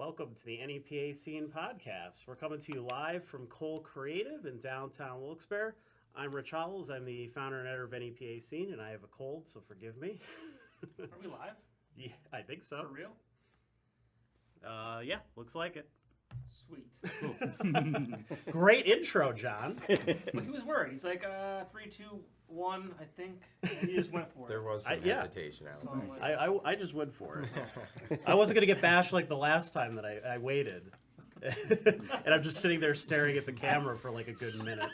Welcome to the NEPA Scene Podcast. We're coming to you live from Cole Creative in downtown Wilkes-Barre. I'm Rich Hull. I'm the founder and editor of NEPA Scene, and I have a cold, so forgive me. Are we live? Yeah, I think so. For real? Yeah, looks like it. Sweet. Great intro, John. Well, he was worried. He's like, 3, 2, 1, I think. And he just went for it. There was some hesitation out So there. I'm like, I just went for it. I wasn't going to get bashed like the last time that I waited. And I'm just sitting there staring at the camera for like a good minute.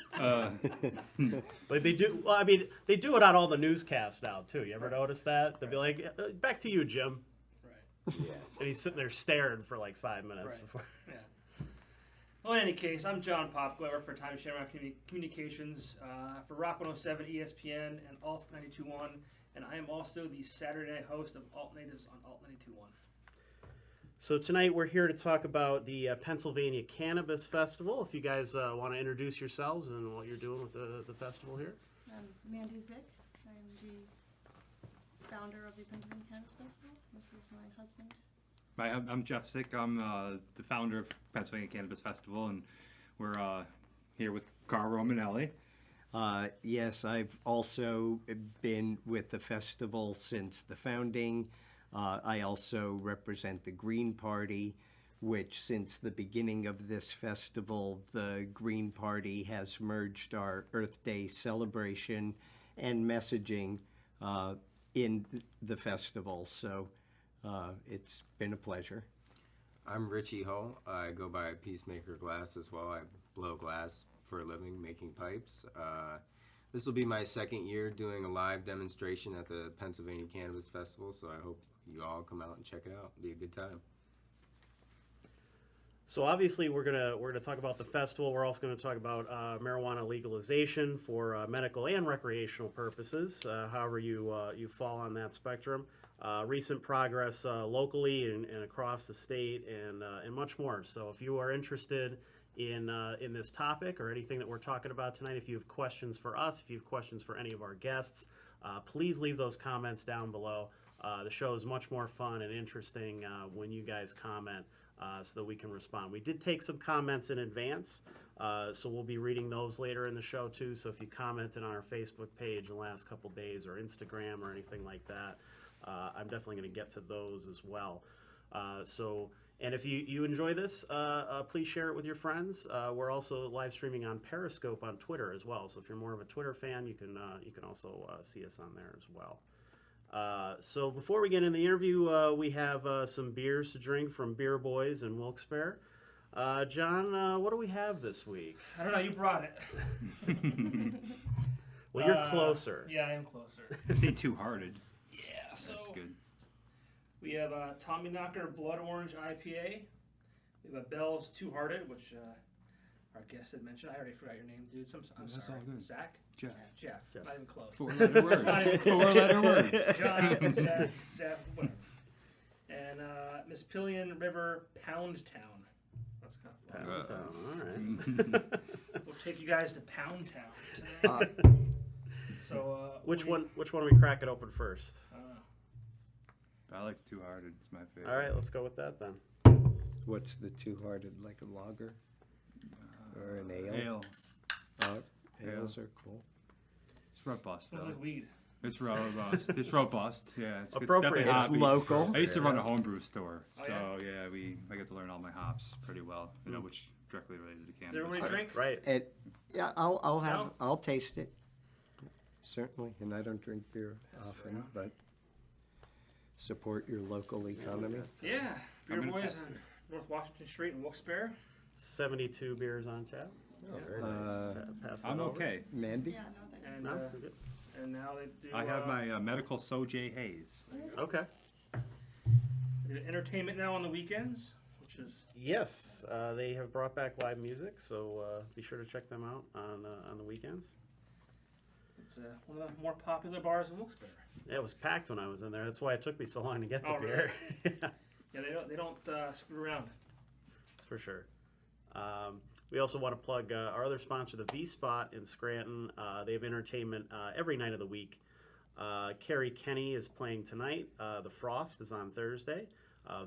But they do, well, I mean, they do it on all the newscasts now, too. You ever notice that? They'll be like, back to you, Jim. right. Yeah. And he's sitting there staring for like 5 minutes Right. before. Yeah. Well, in any case, I'm John Popko. I work for Time Channel Communications for Rock 107, ESPN, and Alt 92.1. And I am also the Saturday night host of Alt Natives on Alt 92.1. So tonight we're here to talk about the Pennsylvania Cannabis Festival. If you guys want to introduce yourselves and what you're doing with the festival here. I'm Mandy Zick. I'm the founder of the Pennsylvania Cannabis Festival. This is my husband. Hi, I'm Jeff Zick. I'm the founder of Pennsylvania Cannabis Festival, and we're here with Carl Romanelli. Yes, I've also been with the festival since the founding. I also represent the Green Party, which since the beginning of this festival, the Green Party has merged our Earth Day celebration and messaging in the festival. So it's been a pleasure. I'm Richie Hull. I go by Peacemaker Glass as well. I blow glass for a living, making pipes. This will be my second year doing a live demonstration at the Pennsylvania Cannabis Festival, so I hope you all come out and check it out. It'll be a good time. So obviously we're gonna talk about the festival. We're also going to talk about marijuana legalization for medical and recreational purposes. However you fall on that spectrum. Recent progress locally and across the state and much more. So if you are interested in this topic or anything that we're talking about tonight, if you have questions for us, if you have questions for any of our guests, please leave those comments down below. The show is much more fun and interesting when you guys comment so that we can respond. We did take some comments in advance, so we'll be reading those later in the show too. So if you commented on our Facebook page in the last couple days or Instagram or anything like that, I'm definitely going to get to those as well. And if you enjoy this, please share it with your friends. We're also live streaming on Periscope on Twitter as well. So if you're more of a Twitter fan, you can also see us on there as well. So before we get into the interview, we have some beers to drink from Beer Boys in Wilkes-Barre. John, what do we have this week? I don't know. You brought it. Well, you're closer. Yeah, I am closer. This ain't Two Hearted. Yeah, so That's good. we have Tommy Knocker Blood Orange IPA. We have a Bell's Two Hearted, which our guest had mentioned. I already forgot your name, dude. I'm That's sorry. all good. Zach? Jeff. Jeff. Not even close. 4-letter words. 4-letter words. John, Zach, whatever. And Miss Pillion River Pound Town. That's kind of fun. Pound Town, all right. We'll take you guys to Pound Town tonight. So Which one are we cracking open first? I like Two Hearted. It's my favorite. All right, let's go with that then. What's the two-hearted, like a lager or an ale? Ale. Ales are cool. It's robust, smells though. like weed. It's robust. It's robust. Yeah, it's Appropriate. definitely It's hoppy. local. I used to run a homebrew store, Oh, so yeah? I get to learn all my hops pretty well. You know, which directly related to Does cannabis. everybody drink? Right. Yeah, No? I'll taste it. Certainly, and I don't drink beer often, but support your local economy. Yeah. Beer I'm gonna Boys pass on North Washington Street in Wilkes-Barre. 72 beers on tap. Oh, very nice. Pass that I'm over. okay. Mandy? Yeah, no thanks. And, No, we're good. and now they do. I have my medical Sojay Haze. Okay. they do entertainment now on the weekends, which is Yes, they have brought back live music, so be sure to check them out on the weekends. it's one of the more popular bars in Wilkes-Barre. Yeah, it was packed when I was in there. That's why it took me so long to get the Oh, beer. Yeah, Yeah, they don't screw around. that's for sure. We also want to plug our other sponsor, the V Spot in Scranton. They have entertainment every night of the week. Carrie Kenny is playing tonight. The Frost is on Thursday.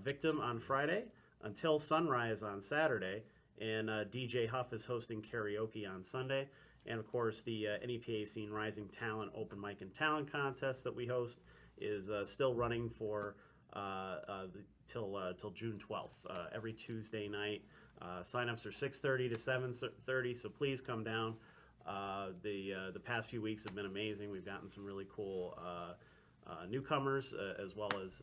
Victim on Friday. until sunrise on Saturday, and DJ Huff is hosting karaoke on Sunday. And of course, the NEPA Scene Rising Talent Open Mic and Talent Contest that we host is still running for till June 12th, every Tuesday night. Sign-ups are 6:30 to 7:30, so please come down. The past few weeks have been amazing. We've gotten some really cool newcomers, as well as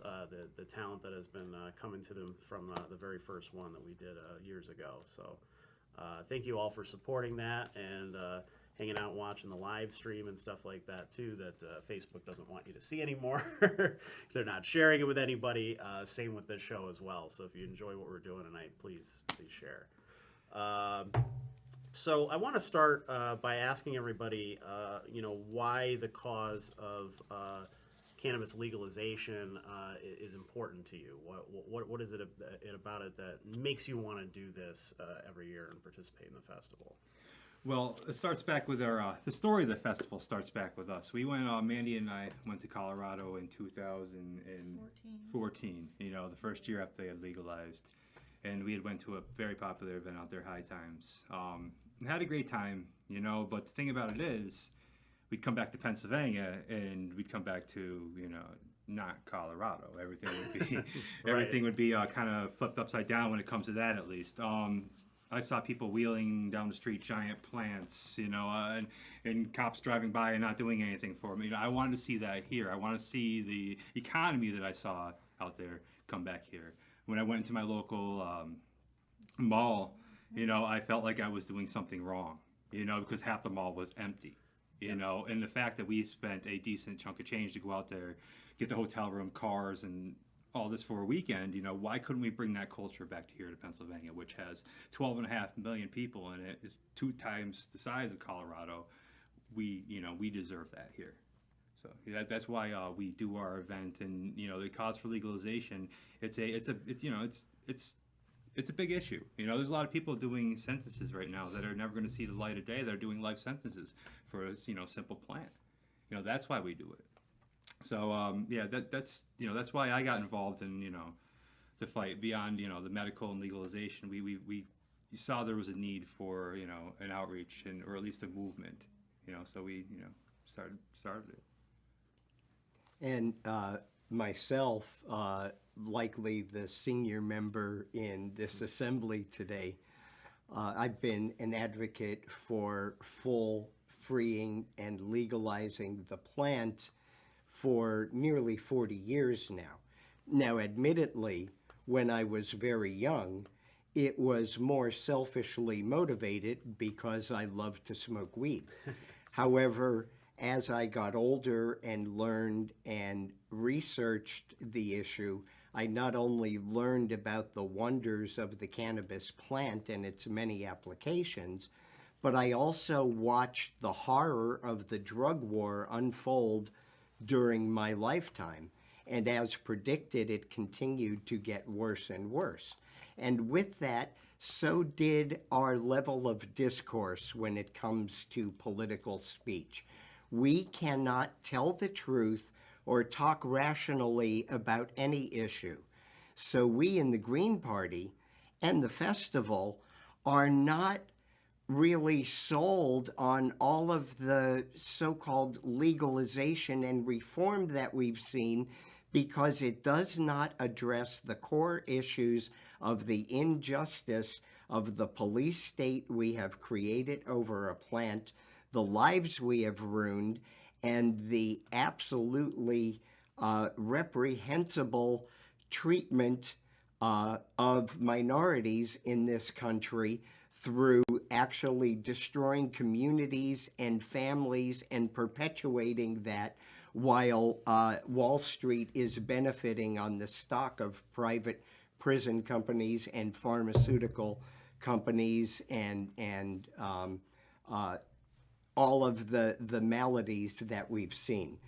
the talent that has been coming to them from the very first one that we did years ago. So thank you all for supporting that and hanging out and watching the live stream and stuff like that too, that Facebook doesn't want you to see anymore. They're not sharing it with anybody. Same with this show as well. So if you enjoy what we're doing tonight, please share. So I want to start by asking everybody, why the cause of cannabis legalization is important to you. What is it about it that makes you want to do this every year and participate in the festival? Well, it starts back with our, the story of the festival starts back with us. We went, Mandy and I went to Colorado in 2014, the first year after they had legalized. And we had went to a very popular event out there, High Times. And had a great time, but the thing about it is, we'd come back to Pennsylvania and we'd come back to, not Colorado. Everything would be, everything would be kind of flipped upside down when it comes to that, at least. I saw people wheeling down the street giant plants, and cops driving by and not doing anything for them. I wanted to see that here. I want to see the economy that I saw out there come back here. When I went into my local mall, I felt like I was doing something wrong, because half the mall was empty, and the fact that we spent a decent chunk of change to go out there, get the hotel room, cars, and all this for a weekend, why couldn't we bring that culture back here to Pennsylvania, which has 12.5 million people in it, is 2 times the size of Colorado. We deserve that here. So that's why we do our event, and the cause for legalization. It's a big issue. There's a lot of people doing sentences right now that are never going to see the light of day. They're doing life sentences for a simple plant. That's why we do it. So that's why I got involved in the fight beyond the medical and legalization. We saw there was a need for an outreach or at least a movement. So we started it. And myself, likely the senior member in this assembly today, I've been an advocate for full freeing and legalizing the plant for nearly 40 years now. Now, admittedly, when I was very young, it was more selfishly motivated because I loved to smoke weed. However, as I got older and learned and researched the issue, I not only learned about the wonders of the cannabis plant and its many applications, but I also watched the horror of the drug war unfold during my lifetime. And as predicted, it continued to get worse and worse. And with that, so did our level of discourse when it comes to political speech. We cannot tell the truth or talk rationally about any issue. So we in the Green Party and the festival are not really sold on all of the so-called legalization and reform that we've seen, because it does not address the core issues of the injustice of the police state we have created over a plant, the lives we have ruined, and the absolutely reprehensible treatment of minorities in this country through actually destroying communities and families and perpetuating that, while Wall Street is benefiting on the stock of private prison companies and pharmaceutical companies and all of the maladies that we've seen.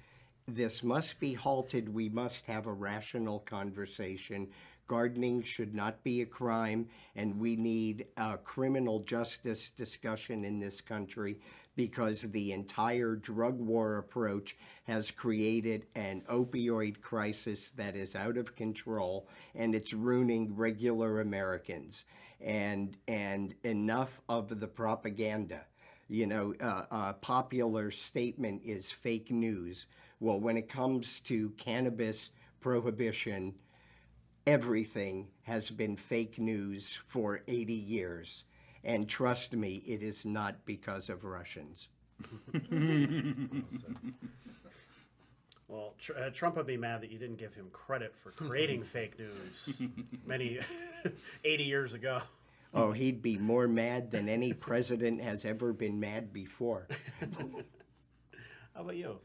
This must be halted. We must have a rational conversation. Gardening should not be a crime, and we need a criminal justice discussion in this country, because the entire drug war approach has created an opioid crisis that is out of control, and it's ruining regular Americans. And enough of the propaganda. You know, a popular statement is fake news. Well, when it comes to cannabis prohibition, everything has been fake news for 80 years. And trust me, it is not because of Russians. Well, Trump would be mad that you didn't give him credit for creating fake news many 80 years ago. Oh, he'd be more mad than any president has ever been mad before. How about you?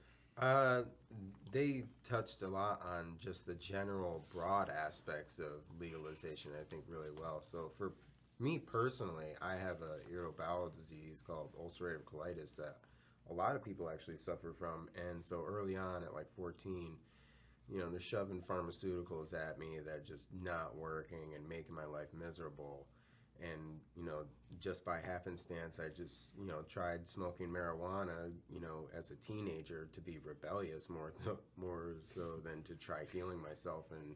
They touched a lot on just the general broad aspects of legalization, I think, really well. So for me personally, I have a irritable bowel disease called ulcerative colitis that a lot of people actually suffer from. And so early on at like 14, you know, they're shoving pharmaceuticals at me that are just not working and making my life miserable. And, you know, just by happenstance, I just, you know, tried smoking marijuana, you know, as a teenager to be rebellious more so than to try healing myself. And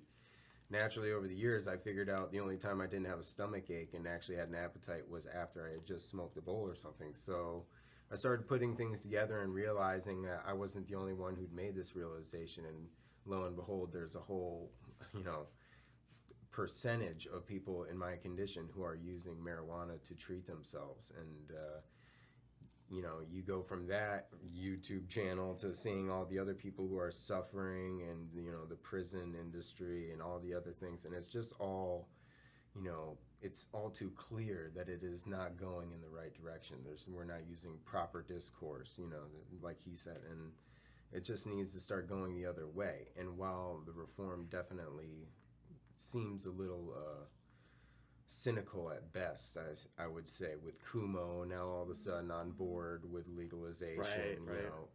naturally, over the years, I figured out the only time I didn't have a stomach ache and actually had an appetite was after I had just smoked a bowl or something. So I started putting things together and realizing that I wasn't the only one who'd made this realization. And lo and behold, there's a whole, you know, percentage of people in my condition who are using marijuana to treat themselves. And you know, you go from that YouTube channel to seeing all the other people who are suffering, and you know, the prison industry and all the other things, and it's just all, you know, it's all too clear that it is not going in the right direction. We're not using proper discourse, you know, like he said, and it just needs to start going the other way. And while the reform definitely seems a little cynical at best, I would say, with Kumo now all of a sudden on board with legalization. Right. You know,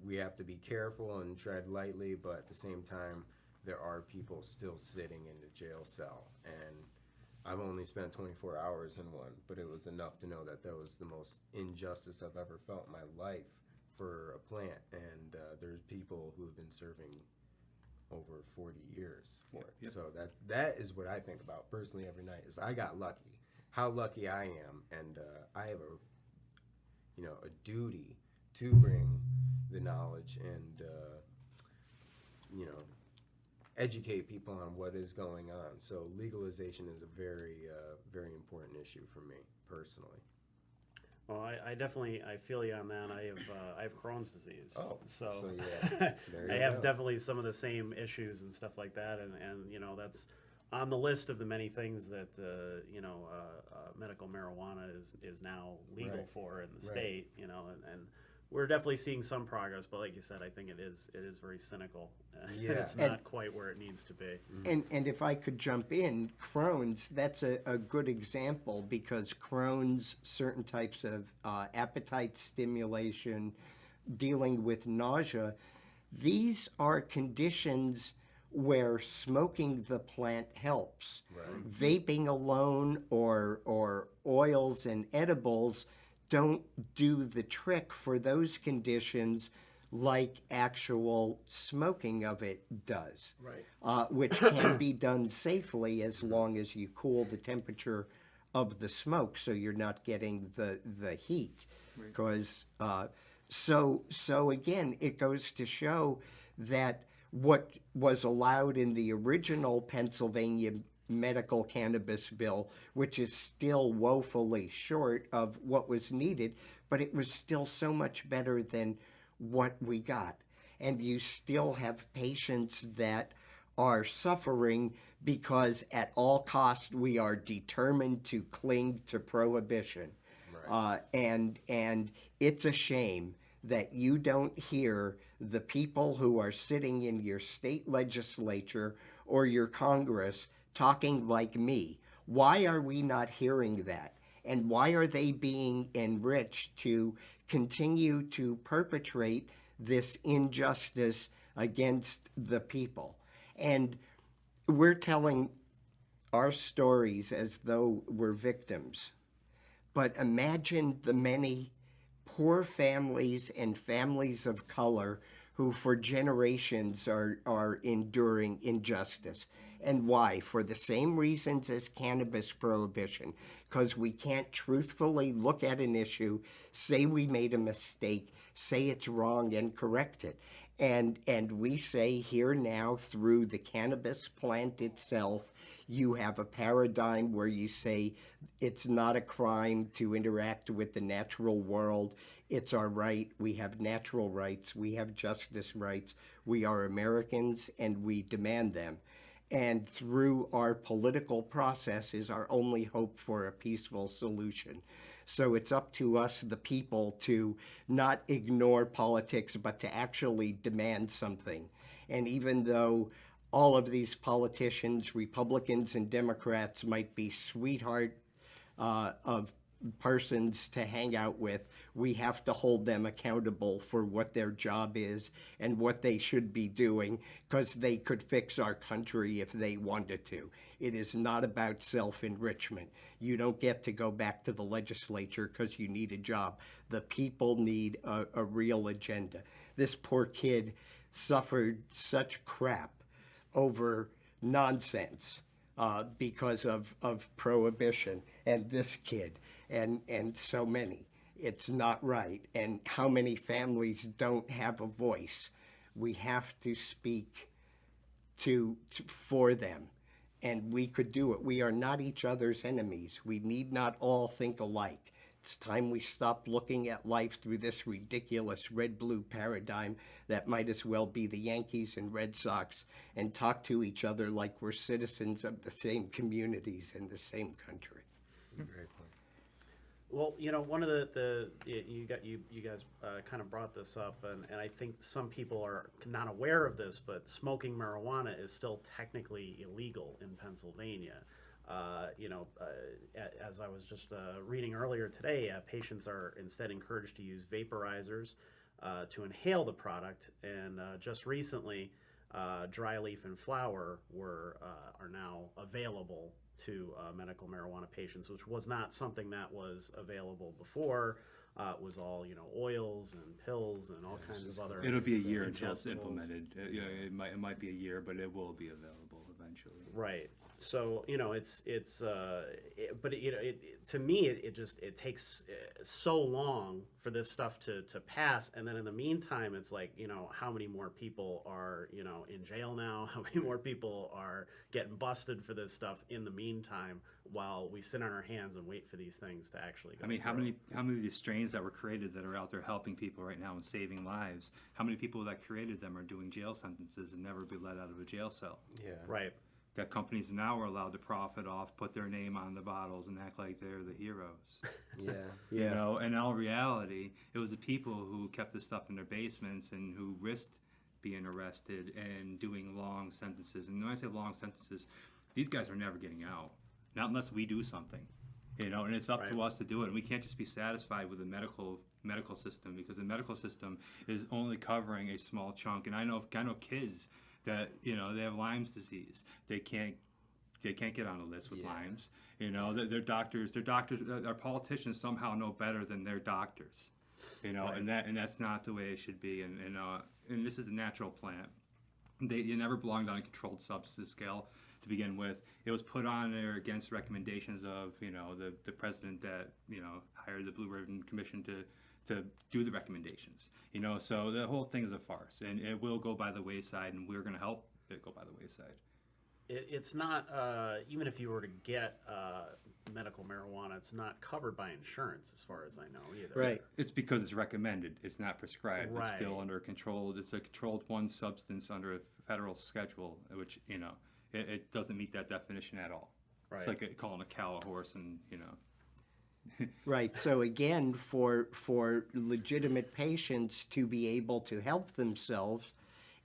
we have to be careful and tread lightly, but at the same time, there are people still sitting in the jail cell. And I've only spent 24 hours in one, but it was enough to know that that was the most injustice I've ever felt in my life for a plant. And there's people who have been serving over 40 years for it. Yep. So that is what I think about personally every night, is I got lucky. How lucky I am, and I have a duty to bring the knowledge and educate people on what is going on. So legalization is a very very important issue for me personally. Well, I definitely feel you on that. I have Crohn's disease. Oh, so yeah, there I you have go. definitely some of the same issues and stuff like that, and you know, that's on the list of the many things that medical marijuana is now legal Right. for in the Right. state. You know, and we're definitely seeing some progress, but like you said, I think it is very cynical. Yeah. It's not quite where it needs to be. And if I could jump in, Crohn's, that's a good example, because Crohn's, certain types of appetite stimulation, dealing with nausea, these are conditions where smoking the plant helps. Right. Vaping alone or oils and edibles don't do the trick for those conditions like actual smoking of it does. Right. Which can be done safely as long as you cool the temperature of the smoke so you're not getting the heat. Because so again, it goes to show that what was allowed in the original Pennsylvania medical cannabis bill, which is still woefully short of what was needed, but it was still so much better than what we got. And you still have patients that are suffering because at all costs we are determined to cling to prohibition. Right. And it's a shame that you don't hear the people who are sitting in your state legislature or your Congress talking like me. Why are we not hearing that? And why are they being enriched to continue to perpetrate this injustice against the people? And we're telling our stories as though we're victims. But imagine the many poor families and families of color who for generations are enduring injustice. And why? For the same reasons as cannabis prohibition, because we can't truthfully look at an issue, say we made a mistake, say it's wrong, and correct it. And we say here now, through the cannabis plant itself, you have a paradigm where you say it's not a crime to interact with the natural world. It's our right. We have natural rights. We have justice rights. We are Americans, and we demand them. And through our political process is our only hope for a peaceful solution. So it's up to us, the people, to not ignore politics, but to actually demand something. And even though all of these politicians, Republicans and Democrats, might be sweetheart of persons to hang out with, we have to hold them accountable for what their job is and what they should be doing, because they could fix our country if they wanted to. It is not about self-enrichment. You don't get to go back to the legislature because you need a job. The people need a real agenda. This poor kid suffered such crap over nonsense because of prohibition, and this kid and so many. It's not right. And how many families don't have a voice? We have to speak for them, and we could do it. We are not each other's enemies. We need not all think alike. It's time we stop looking at life through this ridiculous red-blue paradigm that might as well be the Yankees and Red Sox, and talk to each other like we're citizens of the same communities in the same country. Great point. Well, one of you guys kind of brought this up, and I think some people are not aware of this, but smoking marijuana is still technically illegal in Pennsylvania. As I was just reading earlier today, patients are instead encouraged to use vaporizers to inhale the product, and just recently, dry leaf and flower are now available to medical marijuana patients, which was not something that was available before. It was all oils and pills and all kinds of other. It'll be a year until it's ingestibles. implemented. It might be a year, but it will be available eventually. Right. So to me it takes so long for this stuff to pass, and then in the meantime it's like how many more people are in jail now, how many more people are getting busted for this stuff in the meantime while we sit on our hands and wait for these things to actually go How through. many of these strains that were created that are out there helping people right now and saving lives? How many people that created them are doing jail sentences and never be let out of a jail cell? Yeah. Right. That companies now are allowed to profit off, put their name on the bottles, and act like they're the heroes. Yeah. You know, in all reality, it was the people who kept this stuff in their basements and who risked being arrested and doing long sentences. And when I say long sentences, these guys are never getting out, not unless we do something. And it's up to us to do it. And we can't just be satisfied with the medical system, because the medical system is only covering a small chunk. And I know kids that they have Lyme's disease. They can't get on a list with Lyme's. Their doctors, our politicians somehow know better than their doctors. And that's not the way it should be. And this is a natural plant. They never belonged on a controlled substance scale to begin with. It was put on there against recommendations of the president that hired the Blue Ribbon Commission to do the recommendations. So the whole thing is a farce, and it will go by the wayside, and we're going to help it go by the wayside. It's not, even if you were to get medical marijuana, it's not covered by insurance as far as I know either. Right. It's because it's recommended. It's not prescribed. Right. It's still under controlled. It's a controlled one substance under a federal schedule, which, it doesn't meet that definition at all. Right. It's like calling a cow a horse, and, Right. So again, for legitimate patients to be able to help themselves,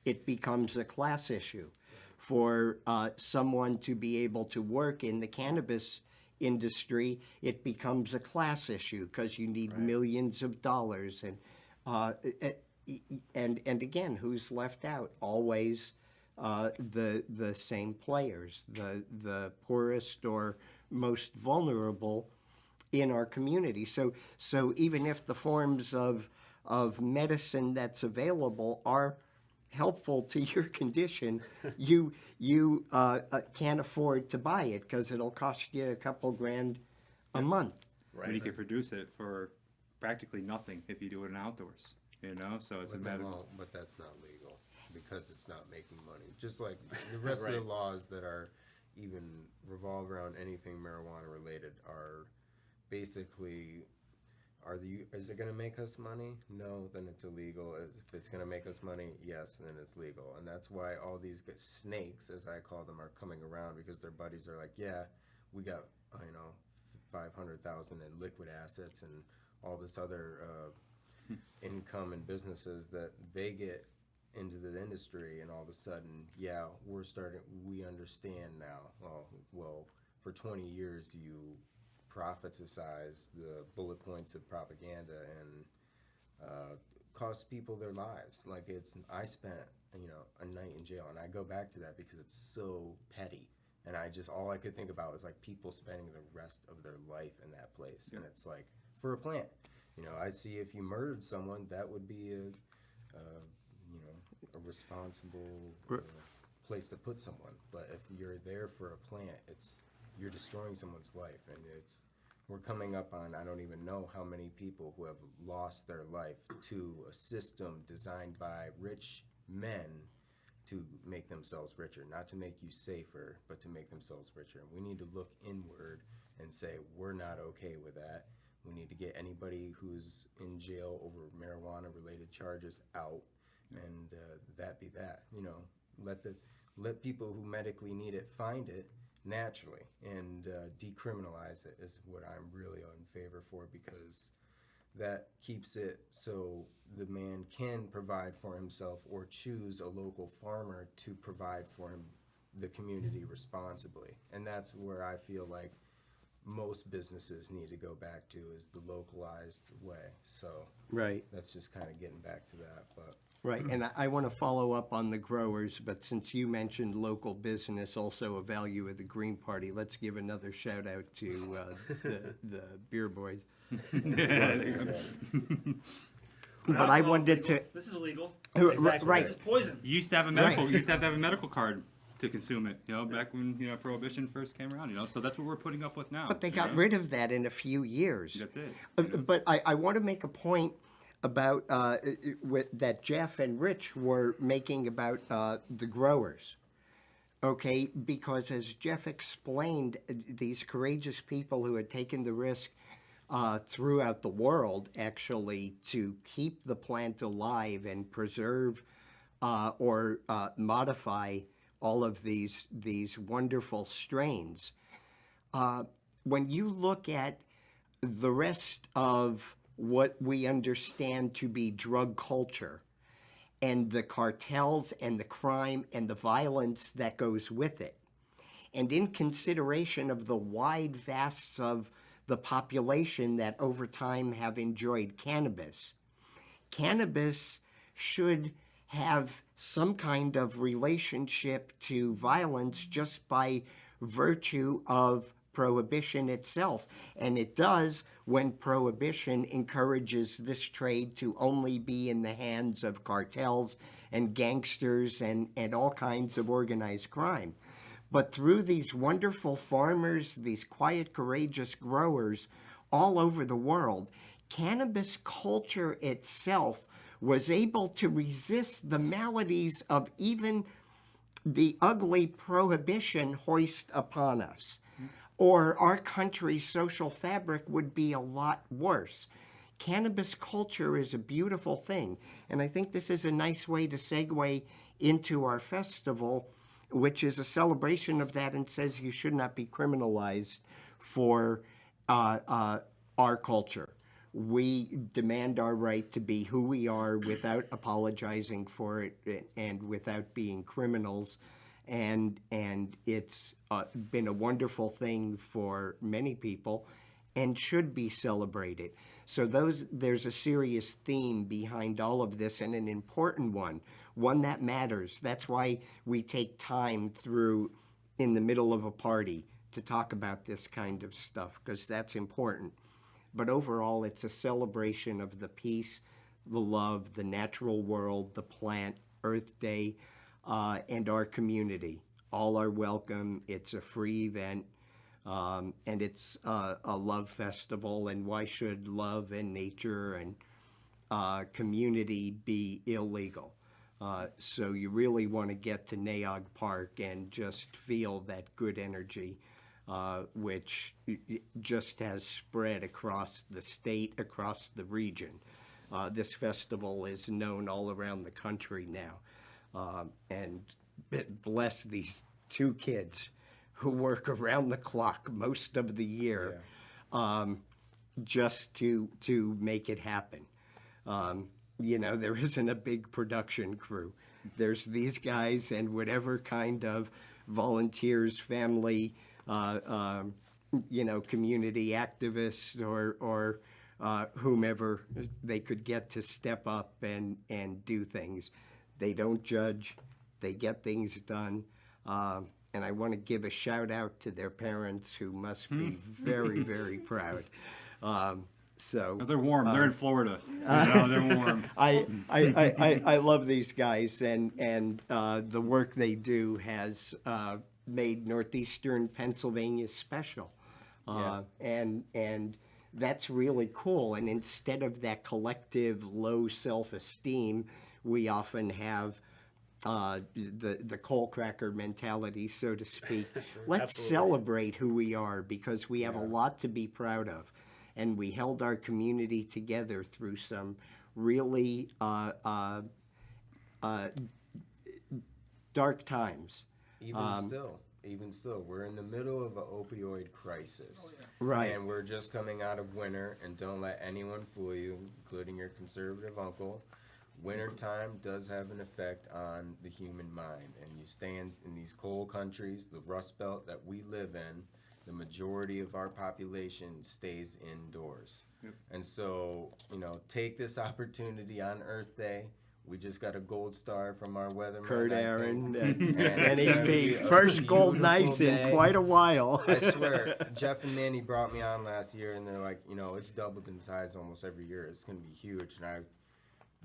it becomes a class issue. For someone to be able to work in the cannabis industry, it becomes a class issue because you need millions of dollars. And again, who's left out? Always the same players, the poorest or most vulnerable. in our community. So even if the forms of medicine that's available are helpful to your condition, you can't afford to buy it because it'll cost you a couple grand a month. When you can produce it for practically nothing if you do it in outdoors, you know? So it's a matter of... But that's not legal because it's not making money. Just like the rest of the laws that are even revolve around anything marijuana related are basically, is it going to make us money? No, then it's illegal. If it's going to make us money, yes, then it's legal. And that's why all these snakes, as I call them, are coming around because their buddies are like, yeah, we got, 500,000 in liquid assets and all this other income and businesses that they get into the industry, and all of a sudden, yeah, we understand now. Well, for 20 years you prophesized the bullet points of propaganda and cost people their lives. Like I spent, a night in jail, and I go back to that because it's so petty. And all I could think about was like people spending the rest of their life in that place. Yeah. And it's like, for a plant, I see if you murdered someone, that would be a responsible place to put someone. But if you're there for a plant, you're destroying someone's life. And we're coming up on, I don't even know how many people who have lost their life to a system designed by rich men to make themselves richer, not to make you safer, but to make themselves richer. And we need to look inward and say, we're not okay with that. We need to get anybody who's in jail over marijuana-related charges out, and that be that. Let people who medically need it find it naturally, and decriminalize it is what I'm really in favor for, because that keeps it so the man can provide for himself or choose a local farmer to provide for him, the community responsibly. And that's where I feel like most businesses need to go back to, is the localized way. So that's just kind of getting back to that. But Right, and I want to follow up on the growers, but since you mentioned local business, also a value of the Green Party, let's give another shout out to the beer boys. But I wanted to. This is illegal. Exactly. Right. This is poison. You used to have a medical. You used to have a medical card to consume it. Back when Prohibition first came around. So that's what we're putting up with now. But they got rid of that in a few years. That's it. But I want to make a point about that Jeff and Rich were making about the growers. Okay, because as Jeff explained, these courageous people who had taken the risk throughout the world, actually, to keep the plant alive and preserve or modify all of these wonderful strains. When you look at the rest of what we understand to be drug culture and the cartels and the crime and the violence that goes with it, and in consideration of the wide vasts of the population that over time have enjoyed cannabis, cannabis should have some kind of relationship to violence just by virtue of prohibition itself. And it does when prohibition encourages this trade to only be in the hands of cartels and gangsters and all kinds of organized crime. But through these wonderful farmers, these quiet, courageous growers all over the world, cannabis culture itself was able to resist the maladies of even the ugly prohibition hoist upon us. Or our country's social fabric would be a lot worse. Cannabis culture is a beautiful thing. And I think this is a nice way to segue into our festival, which is a celebration of that and says you should not be criminalized for our culture. We demand our right to be who we are without apologizing for it and without being criminals. And it's been a wonderful thing for many people and should be celebrated. So there's a serious theme behind all of this, and an important one that matters. That's why we take time through, in the middle of a party, to talk about this kind of stuff because that's important. But overall, it's a celebration of the peace, the love, the natural world, the plant, Earth Day, and our community. All are welcome. It's a free event, and it's a love festival. And why should love and nature and community be illegal? So you really want to get to Nay Aug Park and just feel that good energy, which just has spread across the state, across the region. This festival is known all around the country now. And bless these two kids who work around the clock most of the year just to make it happen. There isn't a big production crew. There's these guys and whatever kind of volunteers, family, community activists or whomever they could get to step up and do things. They don't judge. They get things done. And I want to give a shout out to their parents who must be very, very proud. So They're warm. They're in Florida. They're warm. I love these guys, and the work they do has made northeastern Pennsylvania special, and that's really cool. And instead of that collective low self-esteem, we often have the coal cracker mentality, so to speak. Let's Absolutely. celebrate who we are because we have a lot to be proud of. And we held our community together through some really dark times. Even still, we're in the middle of an opioid crisis. Right. And we're just coming out of winter, and don't let anyone fool you, including your conservative uncle. Wintertime does have an effect on the human mind. And you stay in these cold countries, the Rust Belt that we live in, the majority of our population stays indoors. Yep. And so, take this opportunity on Earth Day. We just got a gold star from our weatherman. Kurt I Aaron, think. and it's gonna be NEP, a first gold beautiful nice in day. quite a while. I swear, Jeff and Mandy brought me on last year, and they're like, it's doubled in size almost every year. It's going to be huge. And I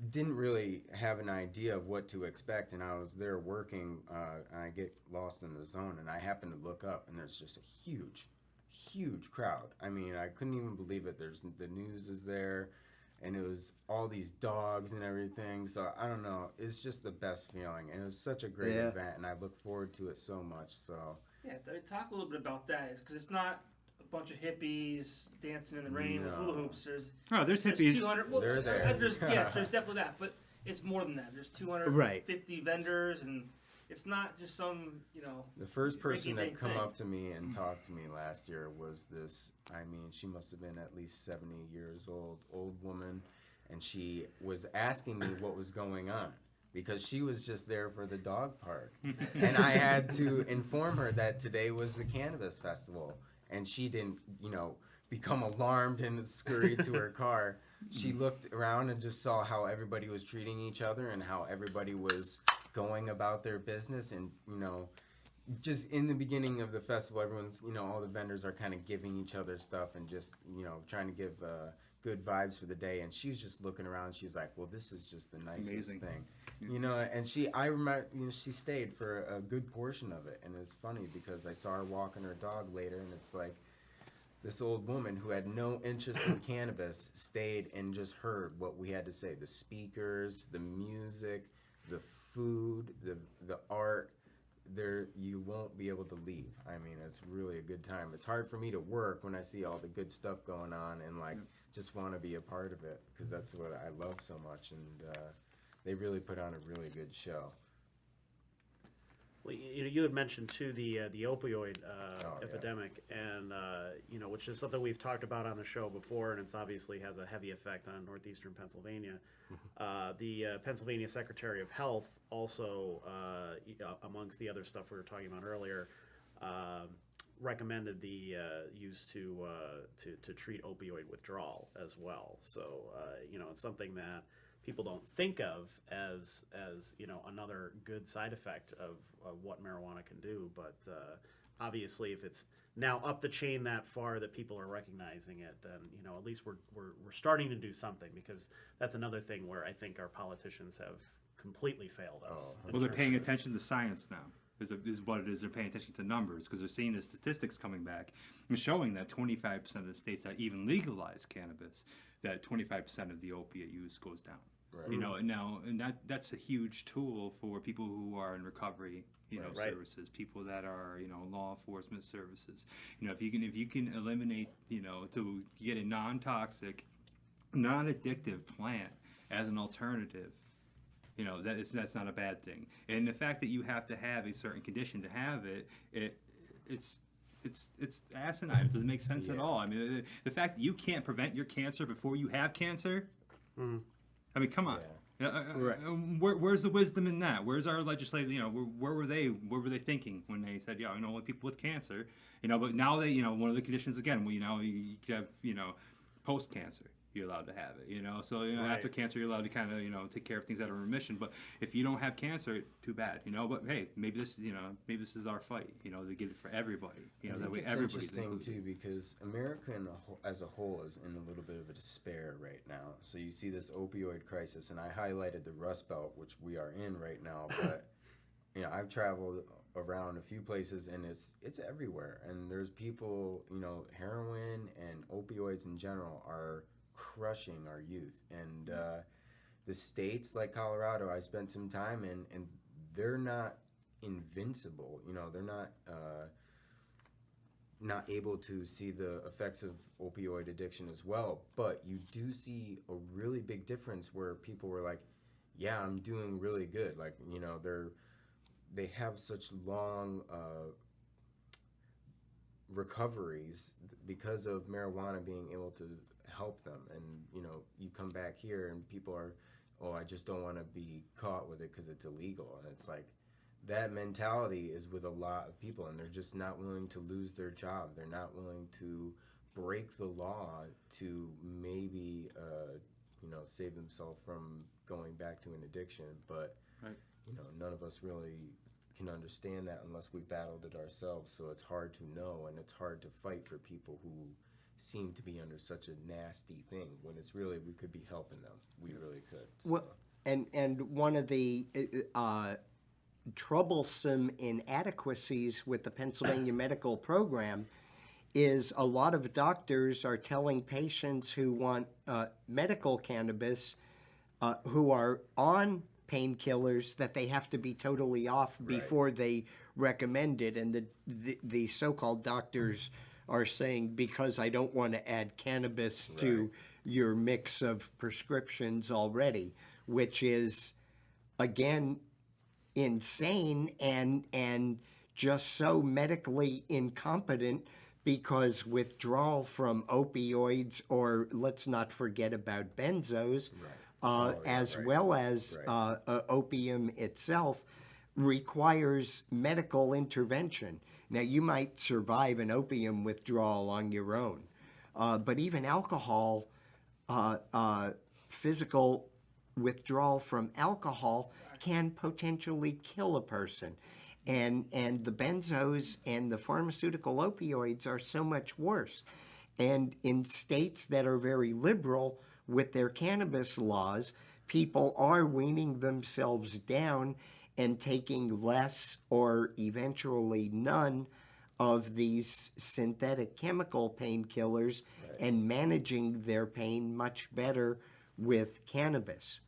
didn't really have an idea of what to expect, and I was there working, and I get lost in the zone, and I happen to look up, and there's just a huge crowd. I mean, I couldn't even believe it. The news is there, and it was all these dogs and everything. So I don't know. It's just the best feeling, and it was such a great event, and I look forward to it so much. So Yeah, talk a little bit about that, because it's not a bunch of hippies dancing in the rain with hula hoops. There's There's hippies. 200. Well, They're there. There's definitely that, but it's more than that. There's 250 vendors, and it's not just some, the first person that rinky-dink come thing. up to me and talked to me last year was this, she must have been at least 70 years old woman, and she was asking me what was going on because she was just there for the dog park. And I had to inform her that today was the Cannabis Festival, and she didn't, become alarmed and scurry to her car. She looked around and just saw how everybody was treating each other and how everybody was going about their business. And just in the beginning of the festival, everyone's, all the vendors are kind of giving each other stuff and just, trying to give good vibes for the day. And she was just looking around. She's like, well, this is just the nicest Amazing. thing. And I remember, she stayed for a good portion of it. And it's funny because I saw her walking her dog later, and it's like, this old woman who had no interest in cannabis stayed and just heard what we had to say. The speakers, the music, the food, the art. You won't be able to leave. I mean, it's really a good time. It's hard for me to work when I see all the good stuff going on and just want to be a part of it because that's what I love so much. And they really put on a really good show. Well, you had mentioned too the opioid epidemic, and which is something we've talked about on the show before, and it's obviously has a heavy effect on northeastern Pennsylvania. The Pennsylvania Secretary of Health also, amongst the other stuff we were talking about earlier, recommended the use to treat opioid withdrawal as well. So it's something that people don't think of as another good side effect of what marijuana can do, but obviously, if it's now up the chain that far that people are recognizing it, then at least we're starting to do something, because that's another thing where I think our politicians have completely failed us. in Well, they're terms paying of- attention to science now. Is what it is. They're paying attention to numbers because they're seeing the statistics coming back and showing that 25% of the states that even legalize cannabis, that 25% of the opiate use goes down. Right. And that's a huge tool for people who are in recovery, Right. services, people that are, law enforcement services. If you can eliminate, to get a non-toxic, non-addictive plant as an alternative, that's not a bad thing. And the fact that you have to have a certain condition to have it's asinine. It doesn't make sense at all. I mean, the fact that you can't prevent your cancer before you have cancer. I mean, come on. Right. Where's the wisdom in that? Where's our legislative? Where were they? What were they thinking when they said, only people with cancer? But now they, one of the conditions again, you have, post cancer. You're allowed to have it, so Right. after cancer you're allowed to kind of take care of things that are in remission. But if you don't have cancer, too bad, But hey, maybe this is our fight, to get it for everybody, I that think way it's everybody's interesting included. too, because America as a whole is in a little bit of a despair right now. So you see this opioid crisis, and I highlighted the Rust Belt, which we are in right now. But I've traveled around a few places, and it's everywhere. And there's people, heroin and opioids in general are crushing our youth. And the states like Colorado, I spent some time in, and they're not invincible. They're not able to see the effects of opioid addiction as well. But you do see a really big difference where people were like, yeah, I'm doing really good. Like, they have such long recoveries because of marijuana being able to help them. And you come back here and people are, I just don't want to be caught with it because it's illegal. And it's like, that mentality is with a lot of people, and they're just not willing to lose their job. They're not willing to break the law to maybe save themselves from going back to an addiction. But Right. None of us really can understand that unless we battled it ourselves. So it's hard to know, and it's hard to fight for people who seem to be under such a nasty thing, when it's really, we could be helping them. We really could. So. Well, and one of the troublesome inadequacies with the Pennsylvania medical program is a lot of doctors are telling patients who want medical cannabis, who are on painkillers, that they have to be totally off before they recommend it. And the so-called doctors are saying, because I don't want to add cannabis to your mix of prescriptions already, which is, again, insane and just so medically incompetent, because withdrawal from opioids, or let's not forget about benzos, well as opium itself, requires medical intervention. Now, you might survive an opium withdrawal on your own, but even alcohol, physical withdrawal from alcohol can potentially kill a person. And the benzos and the pharmaceutical opioids are so much worse. And in states that are very liberal with their cannabis laws, people are weaning themselves down and taking less or eventually none of these synthetic chemical painkillers and managing their pain much better with cannabis.